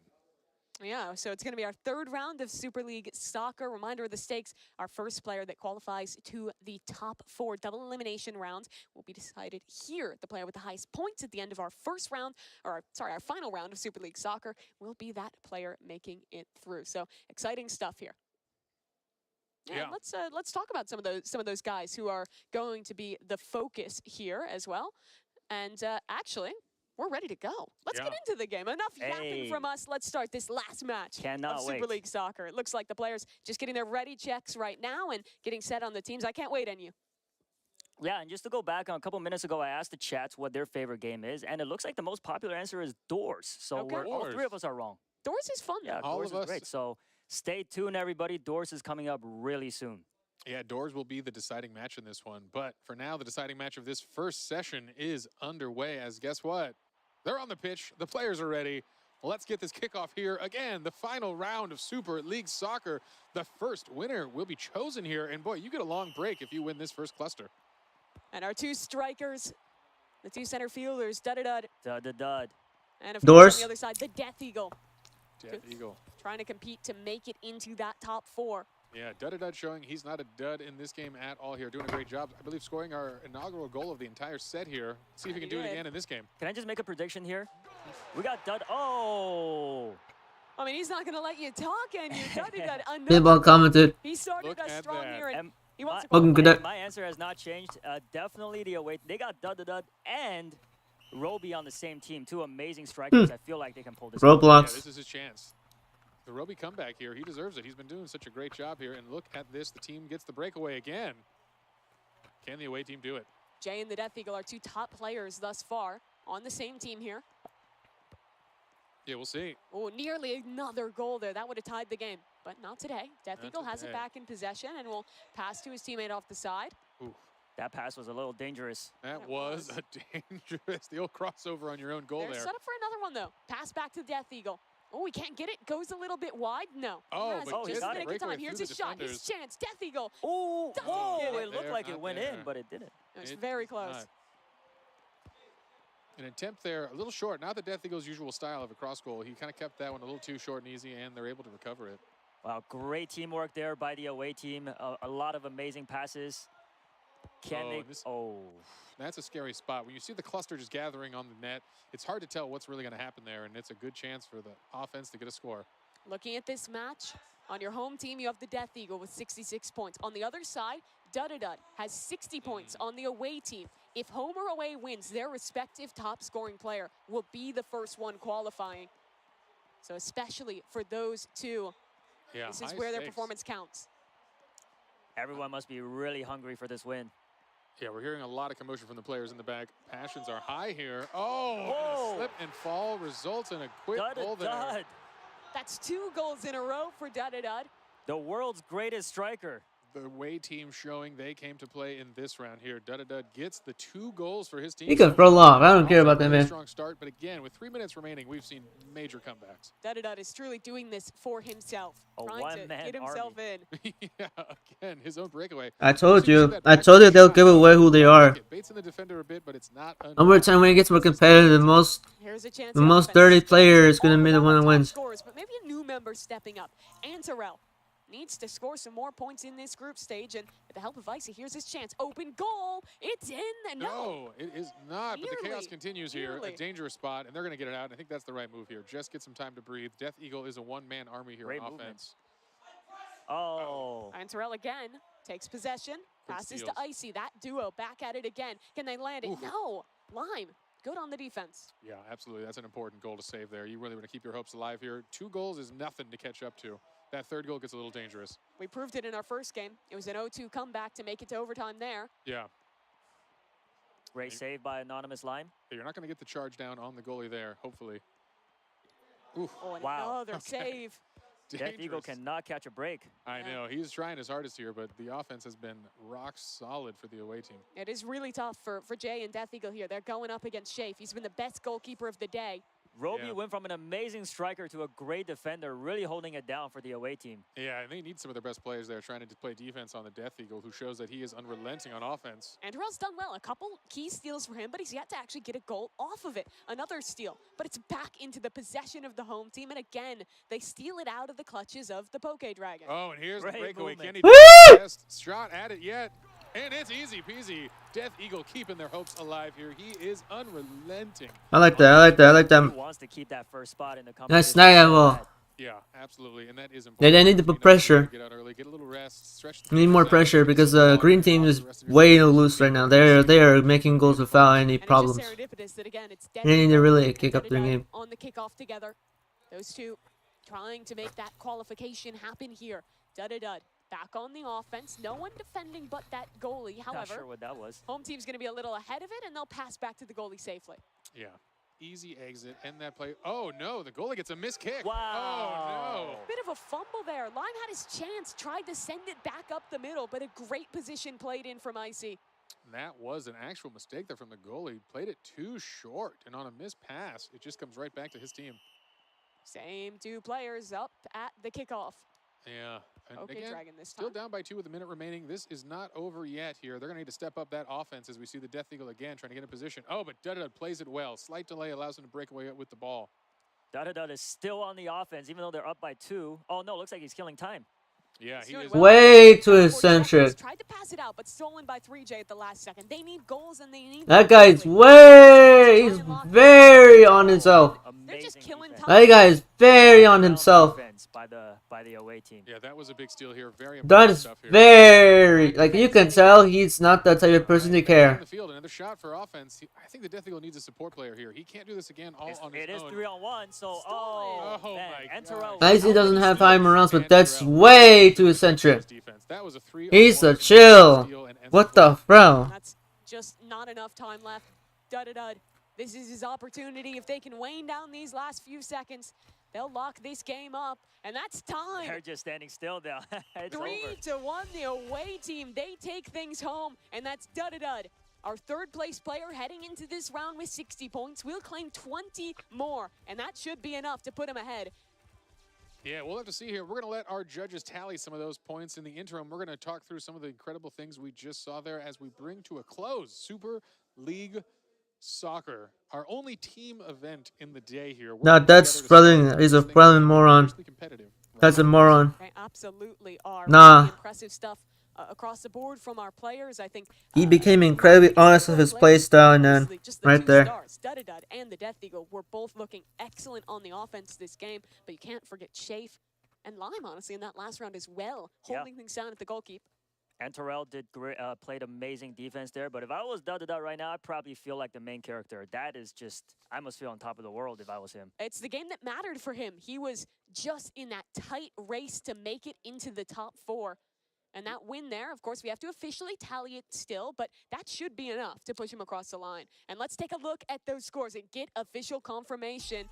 Yeah, so it's going to be our third round of Super League Soccer. Reminder of the stakes, our first player that qualifies to the top 4 double elimination rounds will be decided here. The player with the highest points at the end of our our final round of Super League Soccer will be that player making it through. So exciting stuff here. Yeah. Let's talk about some of those guys who are going to be the focus here as well. And actually, we're ready to go. Let's get into the game. Enough yapping from us. Let's start this last match of Super League Soccer. It looks like the players just getting their ready checks right now and getting set on the teams. I can't wait on you. Yeah, and just to go back on a couple minutes ago, I asked the chats what their favorite game is, and it looks like the most popular answer is Doors. So all 3 of us are wrong. Doors is fun, though. Yeah, All Doors of is us. great. So stay tuned, everybody. Doors is coming up really soon. Yeah, Doors will be the deciding match in this one. But for now, the deciding match of this first session is underway, as guess what? They're on the pitch. The players are ready. Let's get this kickoff here. Again, the final round of Super League Soccer. The first winner will be chosen here. And boy, you get a long break if you win this first cluster. And our 2 strikers, the 2 center fielders, Dud. And of Doors. course, on the other side, the Death Eagle. Death Eagle. Trying to compete to make it into that top 4. Yeah, Dud showing he's not a dud in this game at all here. Doing a great job. I believe scoring our inaugural goal of the entire set here. See if he can do it again in this game. Can I just make a prediction here? We got Dud. Oh! I mean, he's not going to let you talk, and you Dud. Pinball commented. He started Look us at strong that. here, and he wants to Welcome, Cadet. My answer has not changed. Definitely the away. They got Dud and Roby on the same team. 2 amazing strikers. I feel like they can pull this off. Yeah, Roblox. this is his chance. The Roby comeback here. He deserves it. He's been doing such a great job here. And look at this. The team gets the breakaway again. Can the away team do it? Jay and the Death Eagle are 2 top players thus far on the same team here. Yeah, we'll see. Oh, nearly another goal there. That would have tied the game, but not today. Death Not Eagle has it today. back in possession and will pass to his teammate off the side. Ooh, That pass was a little dangerous. that It was was. a dangerous. The old crossover on your own goal They're there. set up for another one, though. Pass back to the Death Eagle. Oh, he can't get it. Goes a little bit wide. No. Oh, He has but it. he Just got a it. minute of Breakaway time. Here's through his the shot. His defenders. chance. Death Eagle. Oh, Doesn't whoa! get it. It looked There, like it not went there. in, but it didn't. It was It very did close. not. An attempt there, a little short. Not the Death Eagle's usual style of a cross goal. He kind of kept that one a little too short and easy, and they're able to recover it. Wow, great teamwork there by the away team. A lot of amazing passes. Can Oh, they? this- Oh, That's a scary spot. When you see the cluster just gathering on the net, it's hard to tell what's really going to happen there, and it's a good chance for the offense to get a score. Looking at this match, on your home team, you have the Death Eagle with 66 points. On the other side, Dudadud has 60 points on the away team. If home or away wins, their respective top scoring player will be the first one qualifying. So especially for those two, this is where their performance counts. Everyone must be really hungry for this win. Yeah, we're hearing a lot of commotion from the players in the back. Passions are high here. Oh, and a slip and fall results in a quick goal there. That's 2 goals in a row for Dudadud. The world's greatest striker. The away team showing they came to play in this round here. Dudadud gets the 2 goals for his team. He can throw off. I don't care about that, man. Strong start, but again, with 3 minutes remaining, we've seen major comebacks. Dudadud is truly doing this for himself, trying to get himself in. Yeah, again, his own breakaway. I told you they'll give away who they are. Baits in the defender a bit, but it's not Over time, when it gets more competitive, the most dirty player is going to be the one that wins. But maybe a new member stepping up. Antarel needs to score some more points in this group stage, and with the help of Icy, here's his chance. Open goal. It's in. No, it is not. But the chaos continues here. A dangerous spot, and they're going to get it out. And I think that's the right move here. Just get some time to breathe. Death Eagle is a one-man army here on offense. Antarel again takes possession. Passes to Icy. That duo back at it again. Can they land it? No. Lime. Good on the defense. Yeah, absolutely. That's an important goal to save there. You really want to keep your hopes alive here. 2 goals is nothing to catch up to. That 3rd goal gets a little dangerous. We proved it in our first game. It was an 0-2 comeback to make it to overtime there. Yeah. Great save by Anonymous Lime. You're not going to get the charge down on the goalie there, hopefully. Oof. Oh, and another save. Death Eagle cannot catch a break. I know. He's trying his hardest here, but the offense has been rock solid for the away team. It is really tough for Jay and Death Eagle here. They're going up against Shafe. He's been the best goalkeeper of the day. Roby went from an amazing striker to a great defender, really holding it down for the away team. Yeah, and they need some of their best players there trying to play defense on the Death Eagle, who shows that he is unrelenting on offense. Antarel's done well. A couple key steals for him, but he's yet to actually get a goal off of it. Another steal, but it's back into the possession of the home team, and again, they steal it out of the clutches of the Poke Dragon. Oh, and here's the breakaway. Can he do the best shot at it yet? And it's easy peasy. Death Eagle keeping their hopes alive here. He is unrelenting. I like that. He wants to keep that first spot in the competition. Nice snag that ball. Yeah, absolutely. And that is important. They need to put pressure. Get out early, get a little rest, stretch We need more pressure because the green team is way loose right now. They are making goals without any problems. They need to really kick up their game. On the kickoff together, those two trying to make that qualification happen here. Dudadud back on the offense. No one defending but that goalie. However, not sure what that was. Home team's going to be a little ahead of it, and they'll pass back to the goalie safely. Yeah. Easy exit, end that play. Oh, no, the goalie gets a missed kick. Wow. Oh, no. Bit of a fumble there. Lime had his chance, tried to send it back up the middle, but a great position played in from Icy. And that was an actual mistake there from the goalie. Played it too short, and on a missed pass, it just comes right back to his team. Same 2 players up at the kickoff. Yeah. And Okay, again, Dragon this time. still down by 2 with a minute remaining. This is not over yet here. They're going to need to step up that offense as we see the Death Eagle again trying to get in position. Oh, but Dudadud plays it well. Slight delay allows him to break away with the ball. Dudadud is still on the offense, even though they're up by 2. Oh, no, looks like he's killing time. Yeah, he is. Way too eccentric. Tried to pass it out, but stolen by 3J at the last second. They need goals, and they need That guy's he's very on himself. They're just killing time. That guy is very on himself. By the away team. Yeah, that was a big steal here. Very important That is stuff here. very, like, you can tell he's not the type of person to care. On the field, another shot for offense. I think the Death Eagle needs a support player here. He can't do this again on his own. It is 3-on-1, so Oh man. my God. Icy doesn't have time around, but that's way too eccentric. That was a 3-on-1 He's a chill. What the bro? That's just not enough time left. Dudadud. This is his opportunity. If they can wane down these last few seconds, they'll lock this game up, and that's time. They're just standing still now. It's 3-1, the away team. They take things home, and that's Dudadud. Our 3rd place player heading into this round with 60 points. We'll claim 20 more, and that should be enough to put him ahead. Yeah, we'll have to see here. We're going to let our judges tally some of those points. In the interim, we're going to talk through some of the incredible things we just saw there as we bring to a close Super League Soccer, our only team event in the day here. No, that's brother. He's a brother moron. That's a moron. They absolutely are. Nah. Really impressive stuff across the board from our players. I think He became incredibly honest with his play style, and then honestly, just the right two there. stars, Dudadud and the Death Eagle, were both looking excellent on the offense this game. But you can't forget Shafe and Lime, honestly, in that last round as well, holding things down at the goalkeeper. And Terrell did played amazing defense there. But if I was Dudadud right now, I'd probably feel like the main character. That is just, I must feel on top of the world if I was him. It's the game that mattered for him. He was just in that tight race to make it into the top 4. And that win there, of course, we have to officially tally it still, but that should be enough to push him across the line. And let's take a look at those scores and get official confirmation.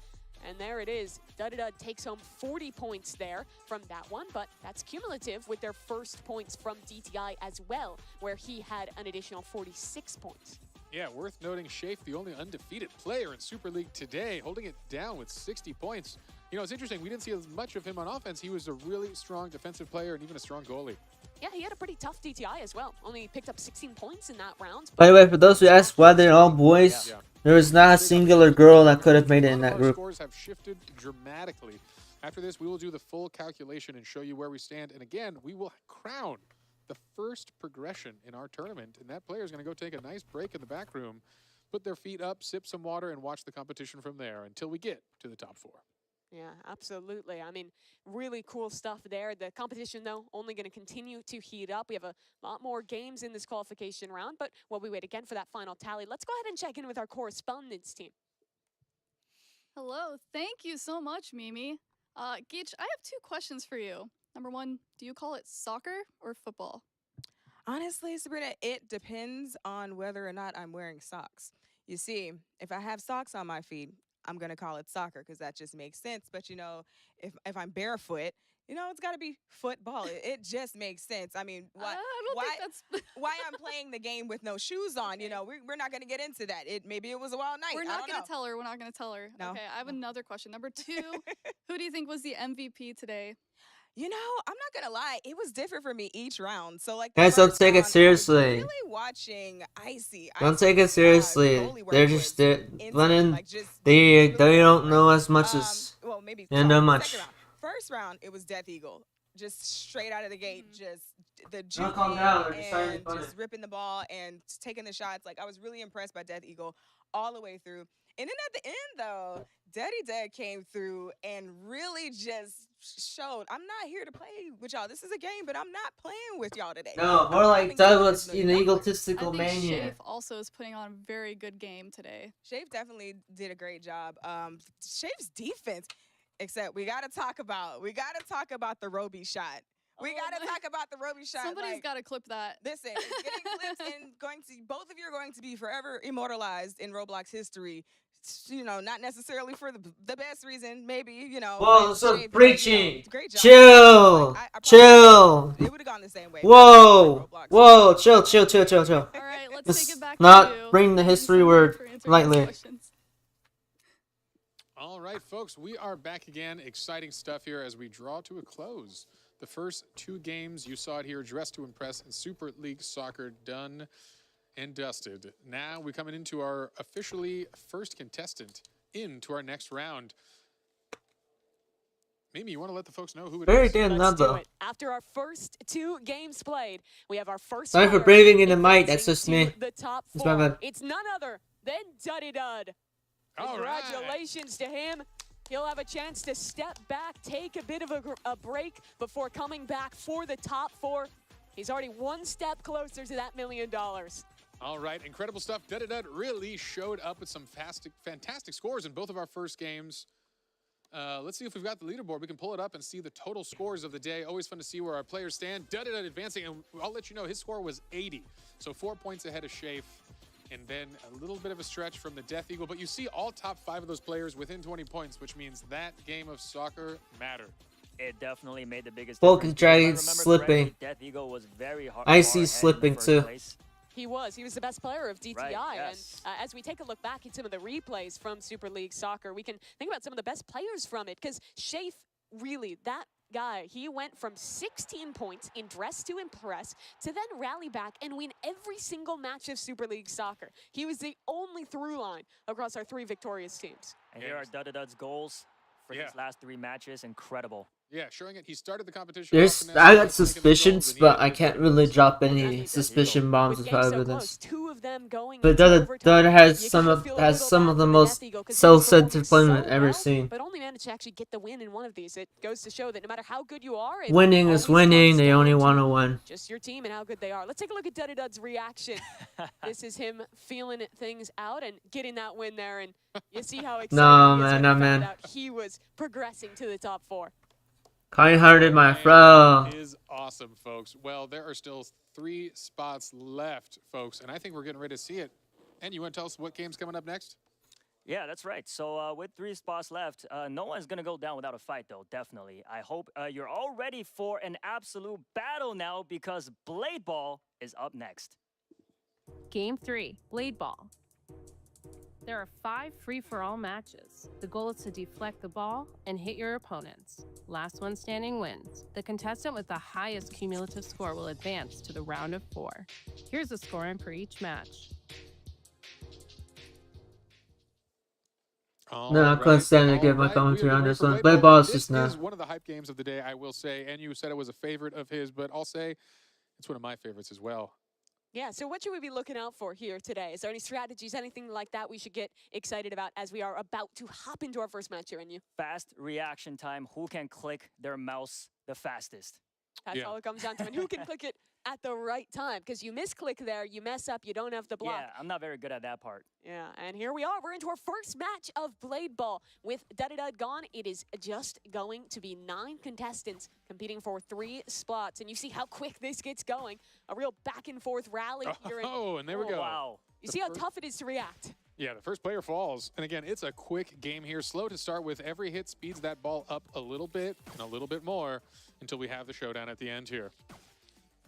And there it is. Dudadud takes home 40 points there from that one, but that's cumulative with their first points from DTI as well, where he had an additional 46 points. Yeah, worth noting, Shafe, the only undefeated player in Super League today, holding it down with 60 points. You know, it's interesting. We didn't see as much of him on offense. He was a really strong defensive player and even a strong goalie. Yeah, he had a pretty tough DTI as well. Only picked up 16 points in that round. By the way, for those who ask why they're all boys, there was not a singular girl that could have made it in that group. Scores have shifted dramatically. After this, we will do the full calculation and show you where we stand. And again, we will crown the first progression in our tournament. And that player is going to go take a nice break in the back room, put their feet up, sip some water, and watch the competition from there until we get to the top 4. Yeah, absolutely. I mean, really cool stuff there. The competition, though, only going to continue to heat up. We have a lot more games in this qualification round, but while we wait again for that final tally, let's go ahead and check in with our correspondence team. Hello, thank you so much, Mimi. Geach, I have 2 questions for you. Number 1, do you call it soccer or football? Honestly, Sabrina, it depends on whether or not I'm wearing socks. You see, if I have socks on my feet, I'm going to call it soccer because that just makes sense. But, you know, if I'm barefoot, you know, it's got to be football. It just makes sense. I mean, I don't think that's... why I'm playing the game with no shoes on, you know, we're not going to get into that. Maybe it was a wild night. We're not going to tell her. We're not going to tell her. No. Okay, I have another question. Number 2, who do you think was the MVP today? You know, I'm not gonna lie, it was different for me each round. So like, Guys, don't take it seriously. Really watching Icy. Don't take it seriously. They're just Lennon. They don't know as much as well, maybe know much. First round, it was Death Eagle, just straight out of the gate, just the Don't calm down, juking they're and funny. just ripping the ball and taking the shots. Like I was really impressed by Death Eagle all the way through. And then at the end, though, Daddy Dad came through and really just showed, I'm not here to play with y'all. This is a game, but I'm not playing with y'all today. No, more like that was an egotistical I think mania. Shafe also is putting on a very good game today. Shafe definitely did a great job. Shafe's defense, except we gotta talk about the Roby shot. We gotta talk about the Roby shot. Somebody's got to clip that. Listen, it's getting clipped and both of you are going to be forever immortalized in Roblox history. You know, not necessarily for the best reason, maybe, you know. Whoa, so preaching. Great job. Chill. Like, I Chill. it would have gone the same way. Whoa. Whoa. Chill. All right, let's take it back not to you. bring the Thank you history so much word for answering lightly. those questions. All right, folks, we are back again. Exciting stuff here as we draw to a close. The first 2 games, you saw it here, Dress to Impress and Super League Soccer done and dusted. Now we're coming into our officially first contestant into our next round. Mimi, you want to let the folks know who it Very is? damn Let's not do though. it. After our first 2 games played, we have our first. Sorry for player braving in the mic, that's advancing just me. to the top It's 4. my bad. It's none other than Duddy Dud. All right. Congratulations to him. He'll have a chance to step back, take a bit of a break before coming back for the top 4. He's already 1 step closer to that $1 million. All right, incredible stuff. Dud really showed up with some fantastic scores in both of our first games. Let's see if we've got the leaderboard. We can pull it up and see the total scores of the day. Always fun to see where our players stand. Dud advancing, and I'll let you know his score was 80. So 4 points ahead of Shafe. And then a little bit of a stretch from the Death Eagle. But you see all top 5 of those players within 20 points, which means that game of soccer mattered. It definitely made the biggest Focus difference. Dragon If I remember slipping. correctly, Death Eagle was very hard. I see slipping too. He was the best player of DTI. Right, yes. And as we take a look back at some of the replays from Super League Soccer, we can think about some of the best players from it. Because Shafe, really, that guy, he went from 16 points in Dress to Impress to then rally back and win every single match of Super League Soccer. He was the only through line across our 3 victorious teams. And here are Dud's goals for these last 3 matches. Incredible. Yeah, showing it. He started the competition. There's, I got suspicions, but I can't really drop any suspicion bombs With without games so evidence. close, 2 of them going But into overtime. Dota has You some gotta of feel a little the bad for most Death Eagle 'cause he was self-centered performing deployment so ever well, seen. but only managed to actually get the win in one of these. It goes to show that no matter how good you are, it Winning is always winning. comes They only down want to to win. just your team and how good they are. Let's take a look at Dud's reaction. This is him feeling things out and getting that win there, and you see how excited No, he is man, when no, he found man. out he was progressing to the top 4. Kind-hearted, my Man, bro. that is awesome, folks. Well, there are still 3 spots left, folks, and I think we're getting ready to see it. And you want to tell us what game's coming up next? Yeah, that's right. So with 3 spots left, no one's going to go down without a fight, though, definitely. I hope you're all ready for an absolute battle now because Blade Ball is up next. Game 3, Blade Ball. There are 5 free-for-all matches. The goal is to deflect the ball and hit your opponents. Last one standing wins. The contestant with the highest cumulative score will advance to the round of 4. Here's the scoring for each match. No, I couldn't stand to give my commentary on this one. Blade Ball is just This nah. is one of the hype games of the day, I will say. And you said it was a favorite of his, but I'll say it's one of my favorites as well. Yeah, so what should we be looking out for here today? Is there any strategies, anything like that we should get excited about as we are about to hop into our first match here, and you? Fast reaction time. Who can click their mouse the fastest? That's all it comes down to. And who can click it at the right time? Because you misclick there, you mess up, you don't have the block. Yeah, I'm not very good at that part. Yeah, and here we are. We're into our first match of Blade Ball. With Dud gone, it is just going to be 9 contestants competing for 3 spots. And you see how quick this gets going. A real back and forth rally here. Oh, and there we go. Wow. You see how tough it is to react. Yeah, the first player falls. And again, it's a quick game here. Slow to start with. Every hit speeds that ball up a little bit and a little bit more until we have the showdown at the end here.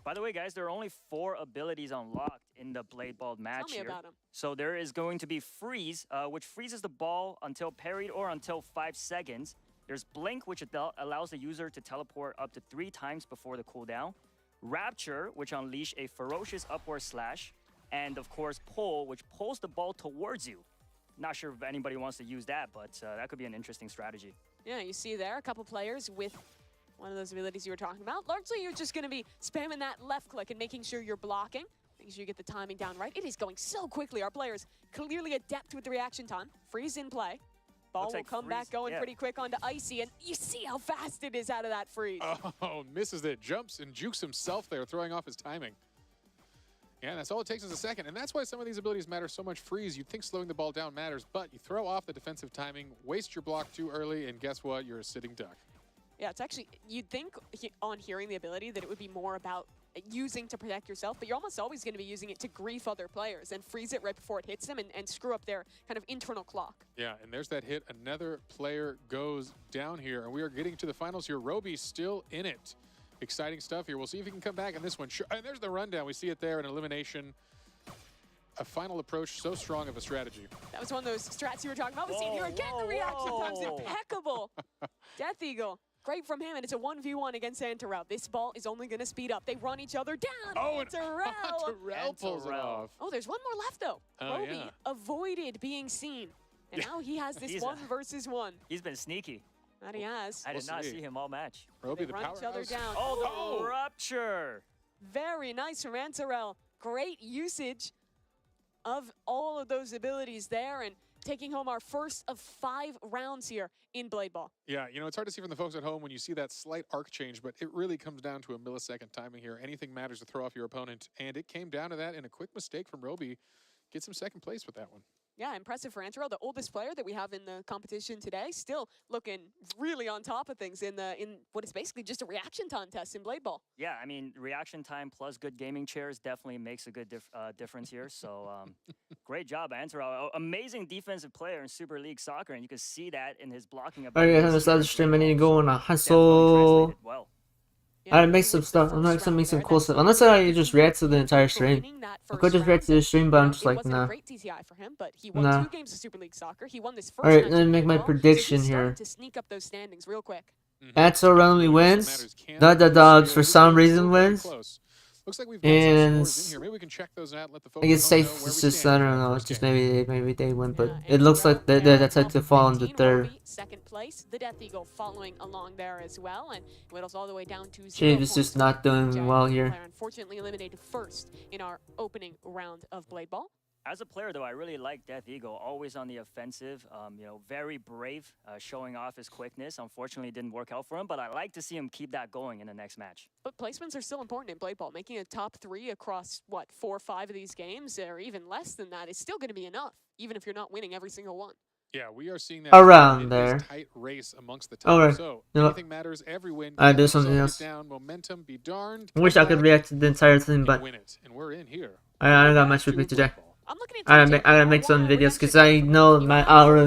By the way, guys, there are only 4 abilities unlocked in the Blade Ball match Tell me here. about them. So there is going to be Freeze, which freezes the ball until parried or until 5 seconds. There's Blink, which allows the user to teleport up to 3 times before the cooldown. Rapture, which unleash a ferocious upward slash. And of course, Pull, which pulls the ball towards you. Not sure if anybody wants to use that, but that could be an interesting strategy. Yeah, you see there a couple players with one of those abilities you were talking about. Largely, you're just going to be spamming that left click and making sure you're blocking, making sure you get the timing down right. It is going so quickly. Our players clearly adept with the reaction time. Freeze in play. Ball Looks will like come Freeze, back going yeah. pretty quick onto Icy, and you see how fast it is out of that freeze. Oh, misses it. Jumps and jukes himself there, throwing off his timing. Yeah, that's all it takes is a second. And that's why some of these abilities matter so much. Freeze, you'd think slowing the ball down matters, but you throw off the defensive timing, waste your block too early, and guess what? You're a sitting duck. Yeah, it's actually, you'd think on hearing the ability that it would be more about using to protect yourself, but you're almost always going to be using it to grief other players and freeze it right before it hits them and screw up their kind of internal clock. Yeah, and there's that hit. Another player goes down here, and we are getting to the finals here. Roby still in it. Exciting stuff here. We'll see if he can come back in this one. Sure. And there's the rundown. We see it there, an elimination. A final approach so strong of a strategy. That was one of those strats you were talking about. We'll see here again. The reaction time's impeccable. Death Eagle. Great from him, and it's a 1v1 against Antarel. This ball is only going to speed up. They run each other down. Oh, and Antarel. Terrell pulls it off. Oh, there's one more left, though. Oh, Roby yeah. avoided being seen. And now he has this He's 1 versus 1. He's been sneaky. That he has. I did not see. see him all match. Roby, They the run each other powerhouse. down. Oh, the Rupture. Very nice from Antarel. Great usage of all of those abilities there and taking home our first of 5 rounds here in Blade Ball. Yeah, you know, it's hard to see from the folks at home when you see that slight arc change, but it really comes down to a millisecond timing here. Anything matters to throw off your opponent, and it came down to that, and a quick mistake from Roby gets him second place with that one. Yeah, impressive for Antarel, the oldest player that we have in the competition today, still looking really on top of things in what is basically just a reaction time test in Blade Ball. Yeah, I mean, reaction time plus good gaming chairs definitely makes a good difference here. So great job, Antarel. Amazing defensive player in Super League Soccer, and you can see that in his blocking ability. Alright, this other stream, I need to go on a hustle. Well. I make some stuff. I'm not gonna make some cool stuff. Unless I just react to the entire stream. I could just react to the stream, but I'm just like, nah. Great TTI for him, but he won Nah. 2 games of Super League Soccer. He won this first Alright, match let me in make my Blade Ball, so prediction he's starting here. to sneak up those standings real quick. Antarel only wins. The dogs for some reason wins. Looks like we've got some And scores in here. Maybe we can check those out and let the folks I guess at home safe know where is we just, stand I in don't that know, first just game. maybe they win, but Yeah, it and looks like they're that's had to fall in the 19 third. will be second place. The Death Eagle following along there as well, and whittles all the way down to 0 Shave is just points. not doing Jack well here. Player unfortunately eliminated first in our opening round of Blade Ball. As a player, though, I really like Death Eagle, always on the offensive, you know, very brave, showing off his quickness. Unfortunately, it didn't work out for him, but I like to see him keep that going in the next match. But placements are still important in Blade Ball. Making a top 3 across, what, 4 or 5 of these games, or even less than that, is still going to be enough, even if you're not winning every single one. Yeah, we are seeing that Around in there. this tight race amongst the top. Alright. So You know what? anything matters. Every win. Alright, Can't do let something yourself else. get down. Momentum, be darned. I wish I could react to the entire thing, but win it, and we're in here. I don't got much with me today. I'm looking I into gotta make some videos because I know my algorithm